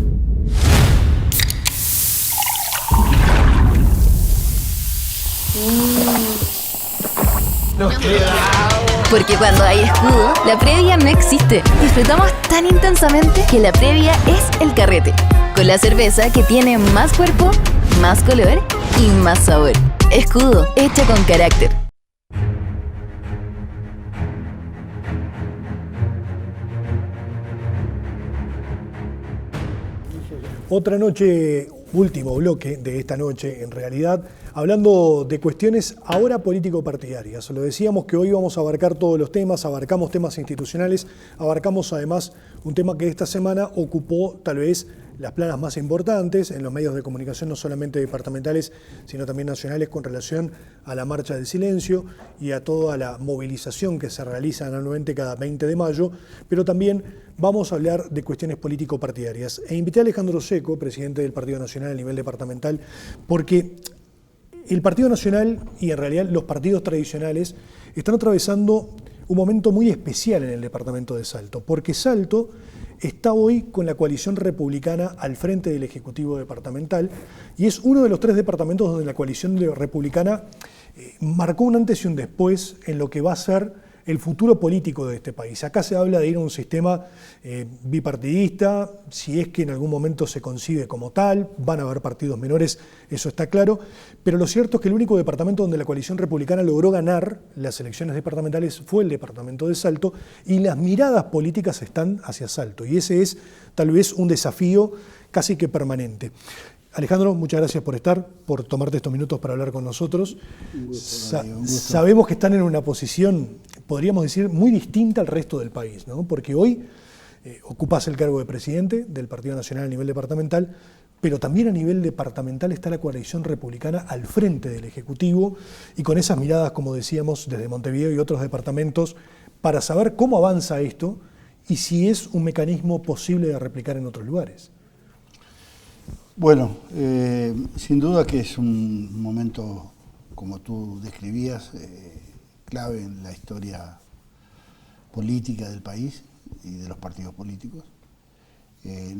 Nos quedamos. Porque cuando hay escudo, la previa no existe. Disfrutamos tan intensamente que la previa es el carrete. Con la cerveza que tiene más cuerpo, más color y más sabor. Escudo, hecha con carácter. Otra noche, último bloque de esta noche, en realidad, hablando de cuestiones ahora político-partidarias. Lo decíamos que hoy vamos a abarcar todos los temas, abarcamos temas institucionales, abarcamos además un tema que esta semana ocupó tal vez las planas más importantes en los medios de comunicación, no solamente departamentales, sino también nacionales, con relación a la Marcha del Silencio y a toda la movilización que se realiza anualmente cada 20 de mayo, pero también vamos a hablar de cuestiones político-partidarias. E invité a Alejandro Secco, presidente del Partido Nacional a nivel departamental, porque el Partido Nacional y en realidad los partidos tradicionales están atravesando un momento muy especial en el departamento de Salto, porque Salto está hoy con la coalición republicana al frente del Ejecutivo Departamental y es uno de los 3 departamentos donde la coalición republicana marcó un antes y un después en lo que va a ser el futuro político de este país. Acá se habla de ir a un sistema bipartidista, si es que en algún momento se concibe como tal, van a haber partidos menores, eso está claro, pero lo cierto es que el único departamento donde la coalición republicana logró ganar las elecciones departamentales fue el departamento de Salto, y las miradas políticas están hacia Salto, y ese es tal vez un desafío casi que permanente. Alejandro, muchas gracias por estar, por tomarte estos minutos para hablar con nosotros. Un gusto, un gusto. Sabemos que están en una posición, podríamos decir, muy distinta al resto del país, ¿no? Porque hoy ocupas el cargo de presidente del Partido Nacional a nivel departamental, pero también a nivel departamental está la coalición republicana al frente del Ejecutivo y con esas miradas, como decíamos, desde Montevideo y otros departamentos, para saber cómo avanza esto y si es un mecanismo posible de replicar en otros lugares. Bueno, sin duda que es un momento, como tú describías, clave en la historia política del país y de los partidos políticos.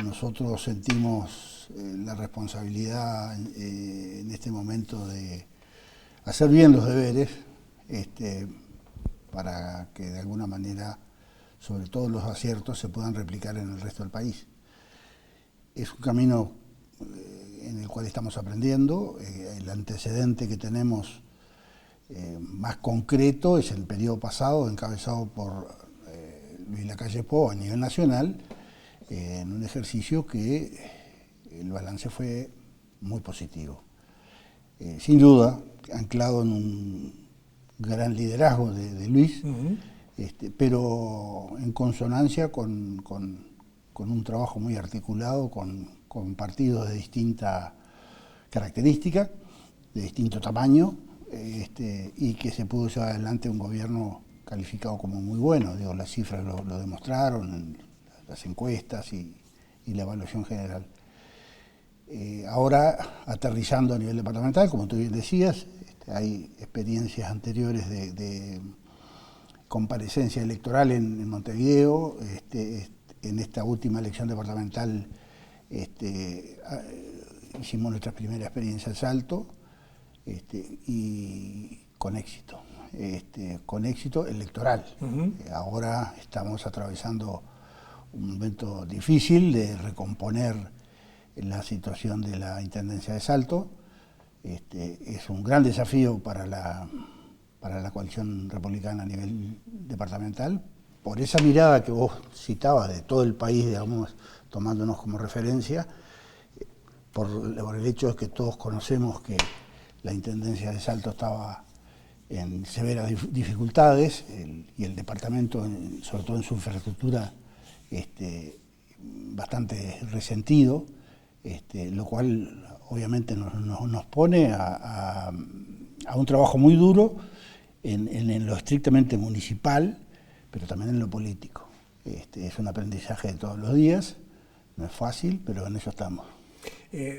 Nosotros sentimos la responsabilidad en este momento de hacer bien los deberes para que de alguna manera, sobre todo los aciertos, se puedan replicar en el resto del país. Es un camino en el cual estamos aprendiendo. El antecedente que tenemos más concreto es el periodo pasado, encabezado por Luis Lacalle Pou a nivel nacional, en un ejercicio que el balance fue muy positivo. Sin duda, anclado en un gran liderazgo de Luis, pero en consonancia con un trabajo muy articulado, con partidos de distinta característica, de distinto tamaño, y que se pudo llevar adelante un gobierno calificado como muy bueno. Digo, las cifras lo demostraron en las encuestas y la evaluación general. Ahora, aterrizando a nivel departamental, como tú bien decías, hay experiencias anteriores de comparecencia electoral en Montevideo. En esta última elección departamental hicimos nuestra primera experiencia en Salto, y con éxito electoral. Ahora estamos atravesando un momento difícil de recomponer la situación de la Intendencia de Salto. Es un gran desafío para la coalición republicana a nivel departamental, por esa mirada que vos citabas de todo el país, digamos, tomándonos como referencia, por el hecho de que todos conocemos que la Intendencia de Salto estaba en severas dificultades y el departamento, sobre todo en su infraestructura, bastante resentido, lo cual obviamente nos pone a un trabajo muy duro en lo estrictamente municipal, pero también en lo político. Es un aprendizaje de todos los días, no es fácil, pero en eso estamos.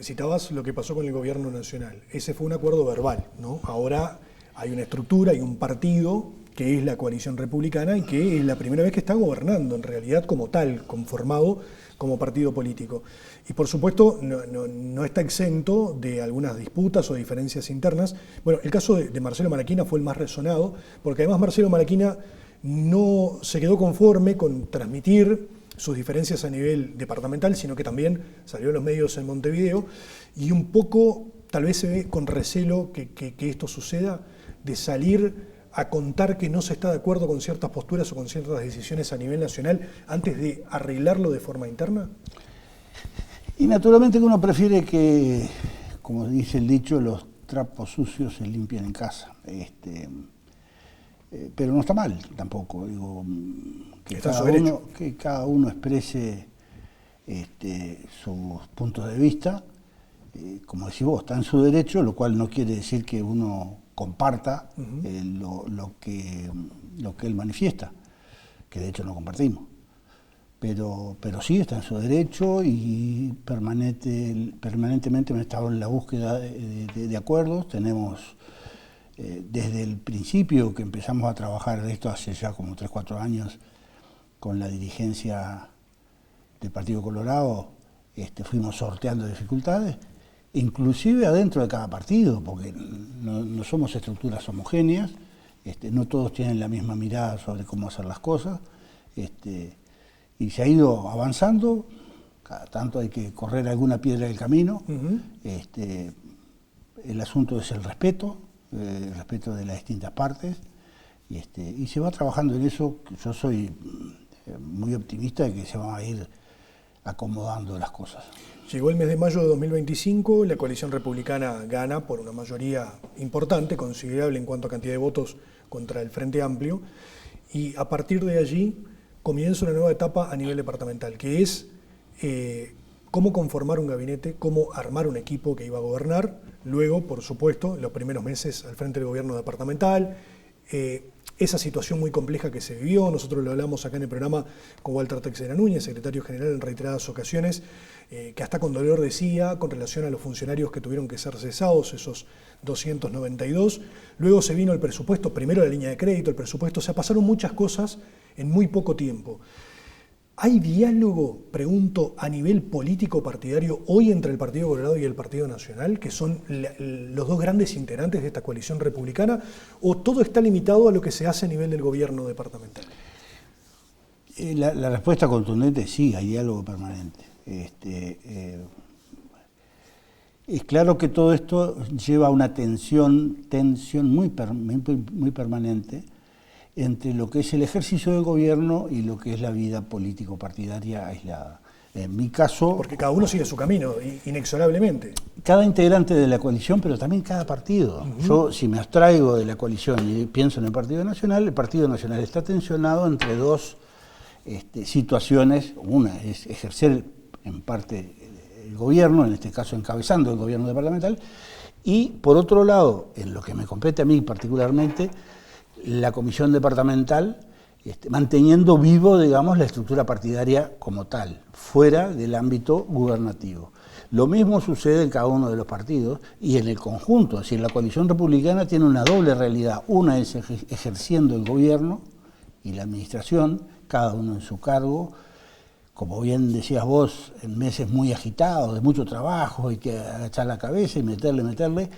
Citabas lo que pasó con el gobierno nacional. Ese fue un acuerdo verbal, ¿no? Ahora hay una estructura, hay un partido que es la coalición republicana y que es la primera vez que está gobernando en realidad como tal, conformado como partido político. Y por supuesto no está exento de algunas disputas o diferencias internas. Bueno, el caso de Marcelo Malaquina fue el más resonado, porque además Marcelo Malaquina no se quedó conforme con transmitir sus diferencias a nivel departamental, sino que también salió en los medios en Montevideo, y un poco tal vez se ve con recelo que esto suceda, de salir a contar que no se está de acuerdo con ciertas posturas o con ciertas decisiones a nivel nacional antes de arreglarlo de forma interna. Y naturalmente que uno prefiere que, como dice el dicho, los trapos sucios se limpien en casa. Pero no está mal tampoco, digo, que cada uno exprese sus puntos de vista. Como decís vos, está en su derecho, lo cual no quiere decir que uno comparta lo que él manifiesta, que de hecho no compartimos. Pero sí está en su derecho y permanentemente me he estado en la búsqueda de acuerdos. Tenemos, desde el principio que empezamos a trabajar de esto, hace ya como 3 o 4 años, con la dirigencia del Partido Colorado, fuimos sorteando dificultades, inclusive adentro de cada partido, porque no somos estructuras homogéneas, no todos tienen la misma mirada sobre cómo hacer las cosas, y se ha ido avanzando. Cada tanto hay que correr alguna piedra del camino. El asunto es el respeto de las distintas partes, y se va trabajando en eso. Yo soy muy optimista de que se van a ir acomodando las cosas. Llegó el mes de mayo de 2025, la coalición republicana gana por una mayoría importante, considerable en cuanto a cantidad de votos contra el Frente Amplio, y a partir de allí comienza una nueva etapa a nivel departamental, que es cómo conformar un gabinete, cómo armar un equipo que iba a gobernar, luego, por supuesto, los primeros meses al frente del gobierno departamental, esa situación muy compleja que se vivió. Nosotros lo hablamos acá en el programa con Walter Teixeira Núñez, secretario general, en reiteradas ocasiones, que hasta con dolor decía con relación a los funcionarios que tuvieron que ser cesados, esos 292. Luego se vino el presupuesto, primero la línea de crédito, el presupuesto, o sea, pasaron muchas cosas en muy poco tiempo. ¿Hay diálogo, pregunto, a nivel político partidario hoy entre el Partido Colorado y el Partido Nacional, que son los dos grandes integrantes de esta coalición republicana, o todo está limitado a lo que se hace a nivel del gobierno departamental? La respuesta contundente es sí, hay diálogo permanente. Es claro que todo esto lleva a una tensión muy permanente entre lo que es el ejercicio del gobierno y lo que es la vida político-partidaria aislada. En mi caso... Porque cada uno sigue su camino, inexorablemente. Cada integrante de la coalición, pero también cada partido. Yo, si me abstraigo de la coalición y pienso en el Partido Nacional está tensionado entre dos situaciones. Una es ejercer en parte el gobierno, en este caso encabezando el gobierno departamental, y por otro lado, en lo que me compete a mí particularmente, la comisión departamental, manteniendo vivo, digamos, la estructura partidaria como tal, fuera del ámbito gubernativo. Lo mismo sucede en cada uno de los partidos y en el conjunto, es decir, la coalición republicana tiene una doble realidad. Una es ejerciendo el gobierno y la administración, cada uno en su cargo, como bien decías vos, en meses muy agitados, de mucho trabajo, hay que agachar la cabeza y meterle,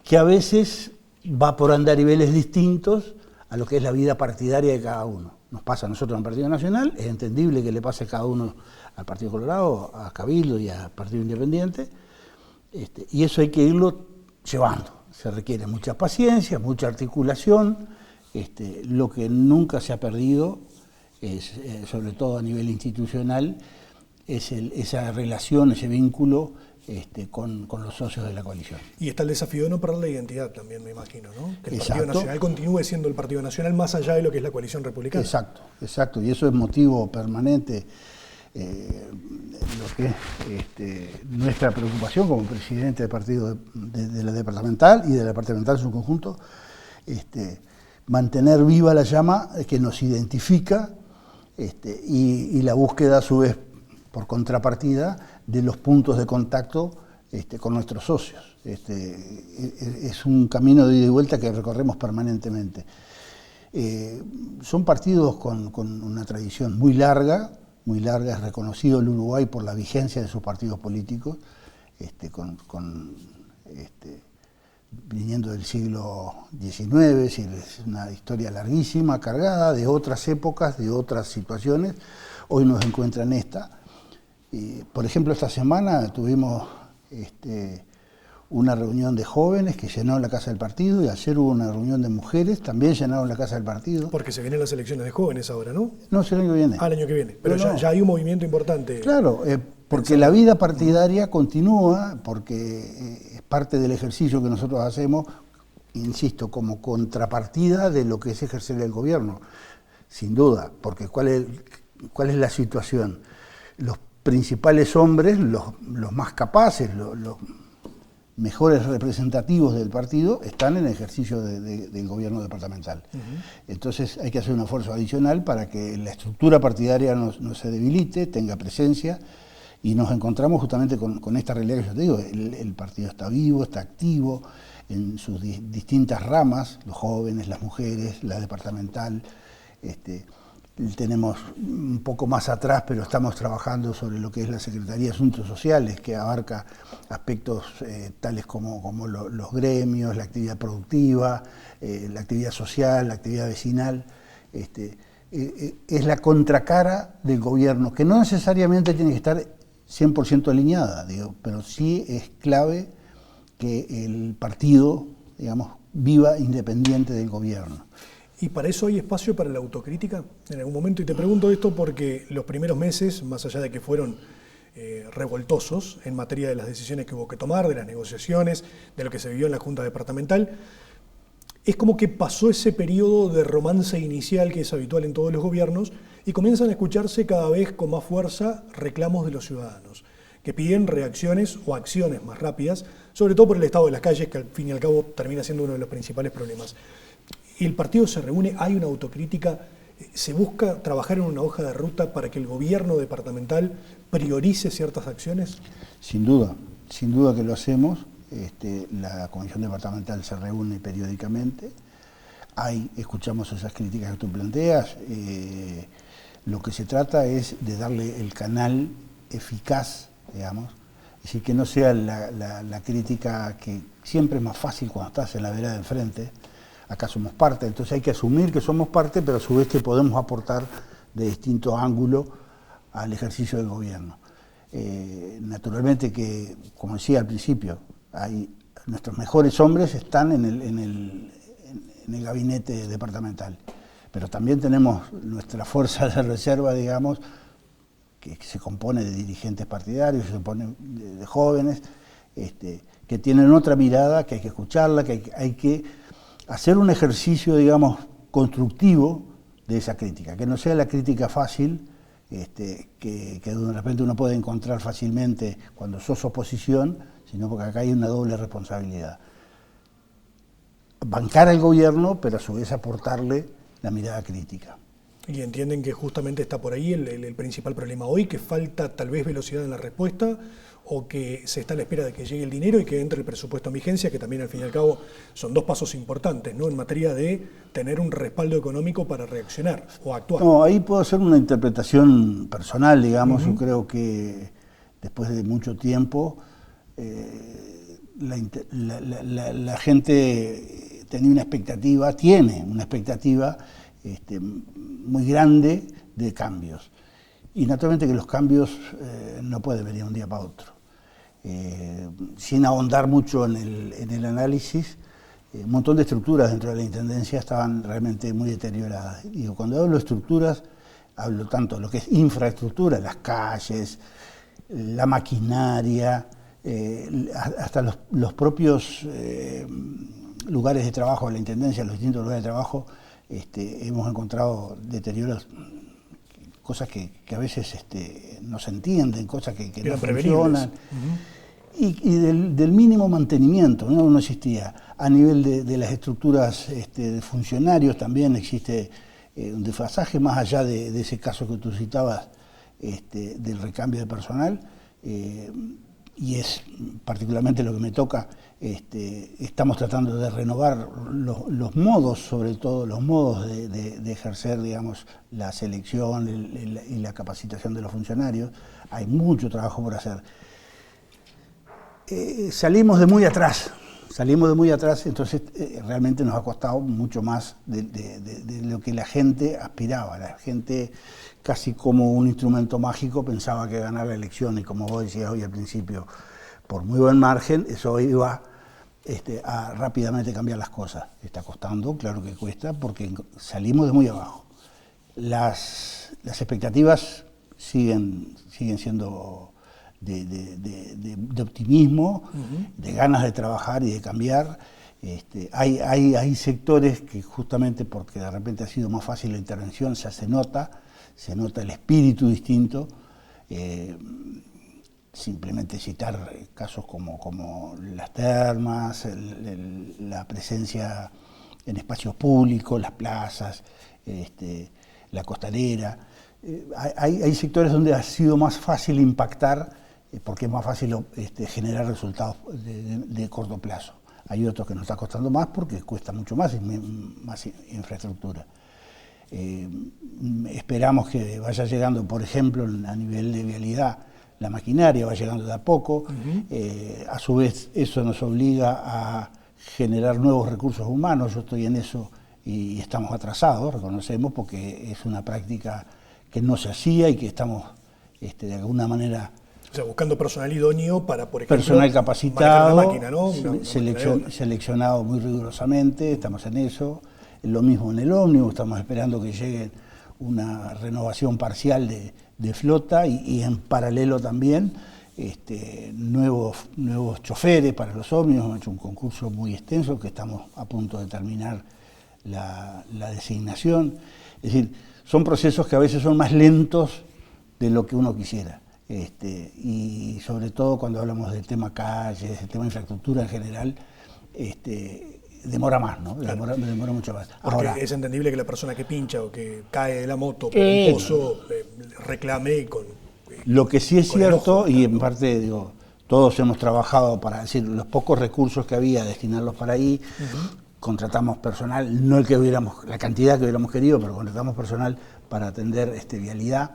que a veces va por andariveles distintos a lo que es la vida partidaria de cada uno. Nos pasa a nosotros en el Partido Nacional, es entendible que le pase a cada uno, al Partido Colorado, a Cabildo y al Partido Independiente, y eso hay que irlo llevando. Se requiere mucha paciencia, mucha articulación. Lo que nunca se ha perdido, es, sobre todo a nivel institucional, es esa relación, ese vínculo con los socios de la coalición. Y está el desafío de no perder la identidad también, me imagino, ¿no? Que el Exacto. Partido Nacional continúe siendo el Partido Nacional más allá de lo que es la coalición republicana. Exacto, y eso es motivo permanente, lo que es nuestra preocupación como presidente del partido de la departamental y de la departamental en su conjunto, mantener viva la llama que nos identifica, y la búsqueda a su vez por contrapartida de los puntos de contacto con nuestros socios. Es un camino de ida y vuelta que recorremos permanentemente. Son partidos con una tradición muy larga, es reconocido el Uruguay por la vigencia de sus partidos políticos, viniendo del siglo XIX, es una historia larguísima, cargada de otras épocas, de otras situaciones. Hoy nos encuentra en esta. Por ejemplo, esta semana tuvimos una reunión de jóvenes que llenó la Casa del Partido, y ayer hubo una reunión de mujeres, también llenaron la Casa del Partido. Porque se vienen las elecciones de jóvenes ahora, ¿no? No, es el año que viene. El año que viene. Pero ya hay un movimiento importante. Claro, porque la vida partidaria continúa, porque es parte del ejercicio que nosotros hacemos, insisto, como contrapartida de lo que es ejercer el gobierno, sin duda, porque ¿cuál es la situación? Los principales hombres, los más capaces, los mejores representativos del partido, están en ejercicio del gobierno departamental. Entonces hay que hacer un esfuerzo adicional para que la estructura partidaria no se debilite, tenga presencia, y nos encontramos justamente con esta realidad que yo te digo. El partido está vivo, está activo en sus distintas ramas, los jóvenes, las mujeres, la departamental. Tenemos un poco más atrás, pero estamos trabajando sobre lo que es la Secretaría de Asuntos Sociales, que abarca aspectos tales como los gremios, la actividad productiva, la actividad social, la actividad vecinal. Es la contracara del gobierno, que no necesariamente tiene que estar 100% alineada, pero sí es clave que el partido, digamos, viva independiente del gobierno. ¿Y para eso hay espacio para la autocrítica en algún momento? Y te pregunto esto porque los primeros meses, más allá de que fueron revoltosos en materia de las decisiones que hubo que tomar, de las negociaciones, de lo que se vivió en la Junta Departamental, es como que pasó ese periodo de romance inicial que es habitual en todos los gobiernos y comienzan a escucharse cada vez con más fuerza reclamos de los ciudadanos, que piden reacciones o acciones más rápidas, sobre todo por el estado de las calles, que al fin y al cabo termina siendo uno de los principales problemas. El partido se reúne, hay una autocrítica, se busca trabajar en una hoja de ruta para que el gobierno departamental priorice ciertas acciones. Sin duda que lo hacemos. La comisión departamental se reúne periódicamente. Escuchamos esas críticas que tú planteas. Lo que se trata es de darle el canal eficaz, digamos, es decir, que no sea la crítica que siempre es más fácil cuando estás en la vereda de enfrente. Acá somos parte, entonces hay que asumir que somos parte, pero a su vez que podemos aportar de distintos ángulos al ejercicio del gobierno. Naturalmente que, como decía al principio, nuestros mejores hombres están en el gabinete departamental, pero también tenemos nuestra fuerza de reserva, digamos, que se compone de dirigentes partidarios, se compone de jóvenes, que tienen otra mirada, que hay que escucharla, que hay que hacer un ejercicio, digamos, constructivo de esa crítica, que no sea la crítica fácil, que de repente uno puede encontrar fácilmente cuando sos oposición, sino porque acá hay una doble responsabilidad. Bancar al gobierno, pero a su vez aportarle la mirada crítica. Y entienden que justamente está por ahí el principal problema hoy, que falta tal vez velocidad en la respuesta, o que se está a la espera de que llegue el dinero y que entre el presupuesto en vigencia, que también al fin y al cabo son dos pasos importantes, ¿no?, en materia de tener un respaldo económico para reaccionar o actuar. No, ahí puedo hacer una interpretación personal, digamos. Yo creo que después de mucho tiempo la gente tiene una expectativa muy grande de cambios. Y naturalmente que los cambios no pueden venir de un día para otro. Sin ahondar mucho en el análisis, un montón de estructuras dentro de la Intendencia estaban realmente muy deterioradas. Digo, cuando hablo de estructuras, hablo tanto de lo que es infraestructura, las calles, la maquinaria, hasta los propios lugares de trabajo de la Intendencia, los distintos lugares de trabajo, hemos encontrado deterioros, cosas que a veces no se entienden, cosas que no funcionan. Y del mínimo mantenimiento, no existía. A nivel de las estructuras de funcionarios también existe un desfasaje, más allá de ese caso que tú citabas, del recambio de personal, y es particularmente lo que me toca. Estamos tratando de renovar los modos, sobre todo los modos de ejercer, digamos, la selección y la capacitación de los funcionarios. Hay mucho trabajo por hacer. Salimos de muy atrás, entonces realmente nos ha costado mucho más de lo que la gente aspiraba. La gente, casi como un instrumento mágico, pensaba que ganar la elección, y como vos decías hoy al principio, por muy buen margen, eso iba a rápidamente cambiar las cosas. Está costando, claro que cuesta, porque salimos de muy abajo. Las expectativas siguen siendo de optimismo, de ganas de trabajar y de cambiar. Hay sectores que, justamente porque de repente ha sido más fácil la intervención, se nota el espíritu distinto. Simplemente citar casos como las termas, la presencia en espacios públicos, las plazas, la costanera. Hay sectores donde ha sido más fácil impactar porque es más fácil generar resultados de corto plazo. Hay otros que nos está costando más porque cuesta mucho más infraestructura. Esperamos que vaya llegando, por ejemplo, a nivel de vialidad, la maquinaria va llegando de a poco. A su vez, eso nos obliga a generar nuevos recursos humanos. Yo estoy en eso y estamos atrasados, reconocemos, porque es una práctica que no se hacía y que estamos de alguna manera... O sea, buscando personal idóneo para, por ejemplo, personal capacitado, la máquina, ¿no? Seleccionado muy rigurosamente, estamos en eso. Lo mismo en el ómnibus, estamos esperando que llegue una renovación parcial de flota y en paralelo también nuevos choferes para los ómnibus. Hemos hecho un concurso muy extenso que estamos a punto de terminar la designación. Es decir, son procesos que a veces son más lentos de lo que uno quisiera. Y sobre todo cuando hablamos del tema calles, del tema infraestructura en general, demora más, ¿no? Demora mucho más. Porque ahora, es entendible que la persona que pincha o que cae de la moto por un pozo reclame con... Lo que sí es cierto, y en parte, digo, todos hemos trabajado para decir, los pocos recursos que había, destinarlos para ahí, contratamos personal, no la cantidad que hubiéramos querido, pero contratamos personal para atender vialidad.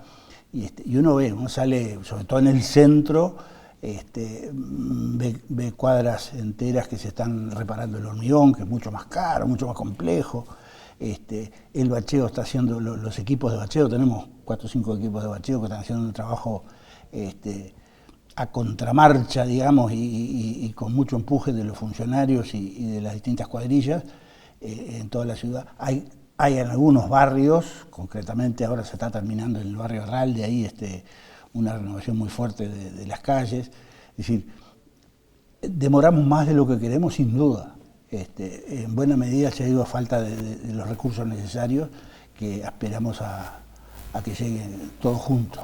Y uno sale, sobre todo en el centro, ve cuadras enteras que se están reparando el hormigón, que es mucho más caro, mucho más complejo. El bacheo está haciendo, los equipos de bacheo, tenemos 4 o 5 equipos de bacheo que están haciendo un trabajo a contramarcha, digamos, y con mucho empuje de los funcionarios y de las distintas cuadrillas en toda la ciudad. Hay en algunos barrios, concretamente ahora se está terminando en el barrio Arralde, ahí una renovación muy fuerte de las calles. Es decir, demoramos más de lo que queremos, sin duda. En buena medida se ha ido a falta de los recursos necesarios que esperamos a que lleguen todos juntos.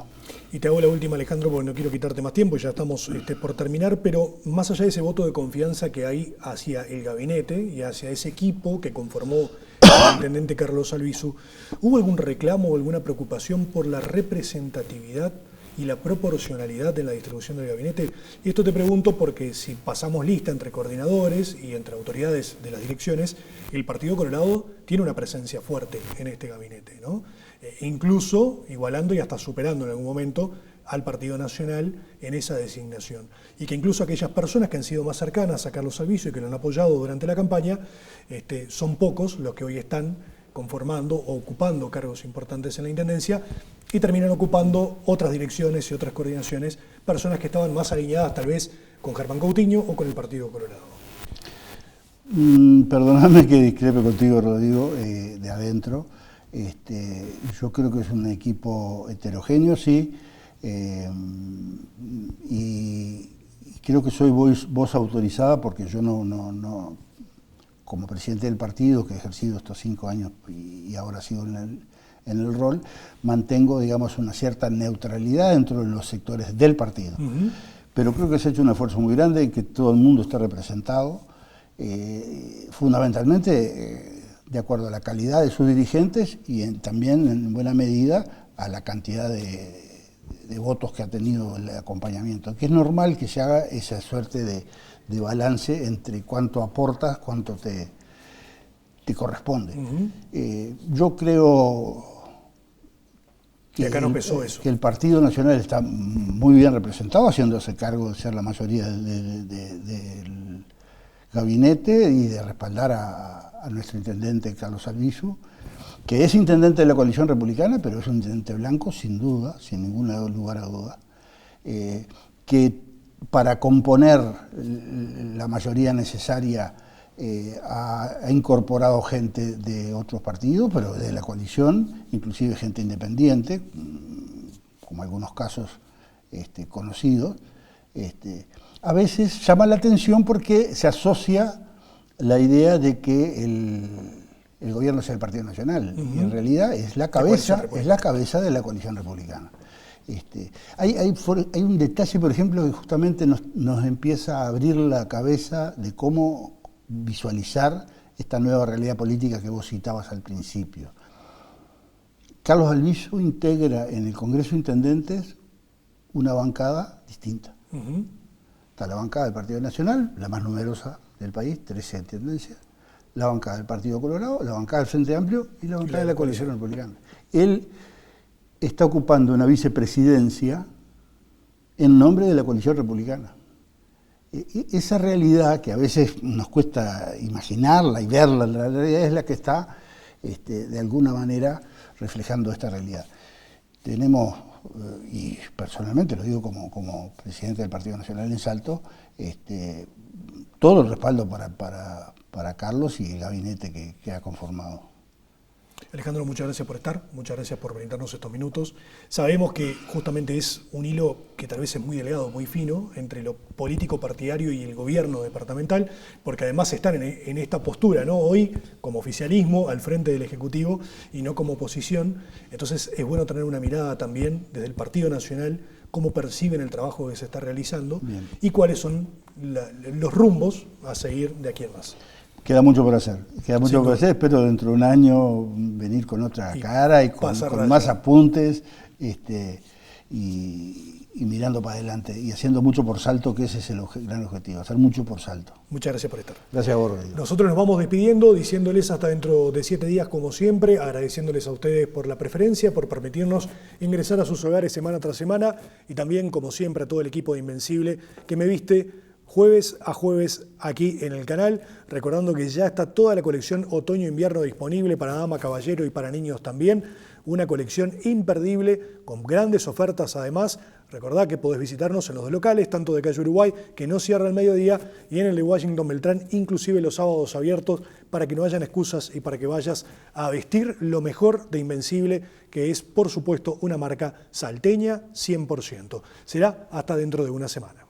Y te hago la última, Alejandro, porque no quiero quitarte más tiempo, ya estamos por terminar, pero más allá de ese voto de confianza que hay hacia el gabinete y hacia ese equipo que conformó el intendente Carlos Albizu, ¿hubo algún reclamo o alguna preocupación por la representatividad y la proporcionalidad en la distribución del gabinete? Y esto te pregunto porque si pasamos lista entre coordinadores y entre autoridades de las direcciones, el Partido Colorado tiene una presencia fuerte en este gabinete, ¿no? Incluso igualando y hasta superando en algún momento al Partido Nacional en esa designación. Y que incluso aquellas personas que han sido más cercanas a Carlos Albizu y que lo han apoyado durante la campaña, son pocos los que hoy están conformando o ocupando cargos importantes en la Intendencia y terminan ocupando otras direcciones y otras coordinaciones, personas que estaban más alineadas tal vez con Germán Coutinho o con el Partido Colorado. Perdóname que discrepe contigo, Rodrigo, de adentro. Yo creo que es un equipo heterogéneo, sí, y creo que soy voz autorizada porque yo no como presidente del partido, que he ejercido estos 5 años y ahora sigo en el rol, mantengo, digamos, una cierta neutralidad dentro de los sectores del partido. Pero creo que se ha hecho un esfuerzo muy grande en que todo el mundo esté representado, fundamentalmente de acuerdo a la calidad de sus dirigentes y también en buena medida a la cantidad de votos que ha tenido el acompañamiento, que es normal que se haga esa suerte de balance entre cuánto aportas, cuánto te corresponde. Yo creo que acá no pesó eso. Que el Partido Nacional está muy bien representado, haciéndose cargo de ser la mayoría del gabinete y de respaldar a nuestro intendente Carlos Albizu, que es intendente de la coalición republicana, pero es un intendente blanco, sin duda, sin ningún lugar a duda, que para componer la mayoría necesaria ha incorporado gente de otros partidos, pero de la coalición, inclusive gente independiente, como algunos casos conocidos. A veces llama la atención porque se asocia la idea de que el gobierno sea el Partido Nacional, y en realidad es la cabeza de la coalición republicana. Hay un detalle, por ejemplo, que justamente nos empieza a abrir la cabeza de cómo visualizar esta nueva realidad política que vos citabas al principio. Carlos Albizu integra en el Congreso de Intendentes una bancada distinta. Está la bancada del Partido Nacional, la más numerosa del país, 13 intendencias, la bancada del Partido Colorado, la bancada del Frente Amplio y la bancada de la Coalición Republicana. Él está ocupando una vicepresidencia en nombre de la Coalición Republicana. Esa realidad que a veces nos cuesta imaginarla y verla, la realidad es la que está de alguna manera reflejando esta realidad. Tenemos, y personalmente lo digo como presidente del Partido Nacional en Salto, todo el respaldo para Carlos y el gabinete que ha conformado. Alejandro, muchas gracias por estar, muchas gracias por brindarnos estos minutos. Sabemos que justamente es un hilo que tal vez es muy delgado, muy fino, entre lo político partidario y el gobierno departamental, porque además están en esta postura, ¿no? Hoy como oficialismo al frente del Ejecutivo y no como oposición. Entonces es bueno tener una mirada también desde el Partido Nacional, cómo perciben el trabajo que se está realizando. Bien. Y cuáles son los rumbos a seguir de aquí en más. Queda mucho por hacer, espero dentro de un año venir con otra cara y con más apuntes y mirando para adelante y haciendo mucho por Salto, que ese es el gran objetivo, hacer mucho por Salto. Muchas gracias por estar. Gracias a vos, Rodrigo. Nosotros nos vamos despidiendo, diciéndoles hasta dentro de 7 días como siempre, agradeciéndoles a ustedes por la preferencia, por permitirnos ingresar a sus hogares semana tras semana y también como siempre a todo el equipo de Invencible que me viste jueves a jueves aquí en el canal, recordando que ya está toda la colección otoño-invierno disponible para dama, caballero y para niños también, una colección imperdible con grandes ofertas además. Recordá que podés visitarnos en los dos locales, tanto de Calle Uruguay, que no cierra al mediodía, y en el de Washington Beltrán, inclusive los sábados abiertos, para que no hayan excusas y para que vayas a vestir lo mejor de Invencible, que es, por supuesto, una marca salteña 100%. Será hasta dentro de una semana.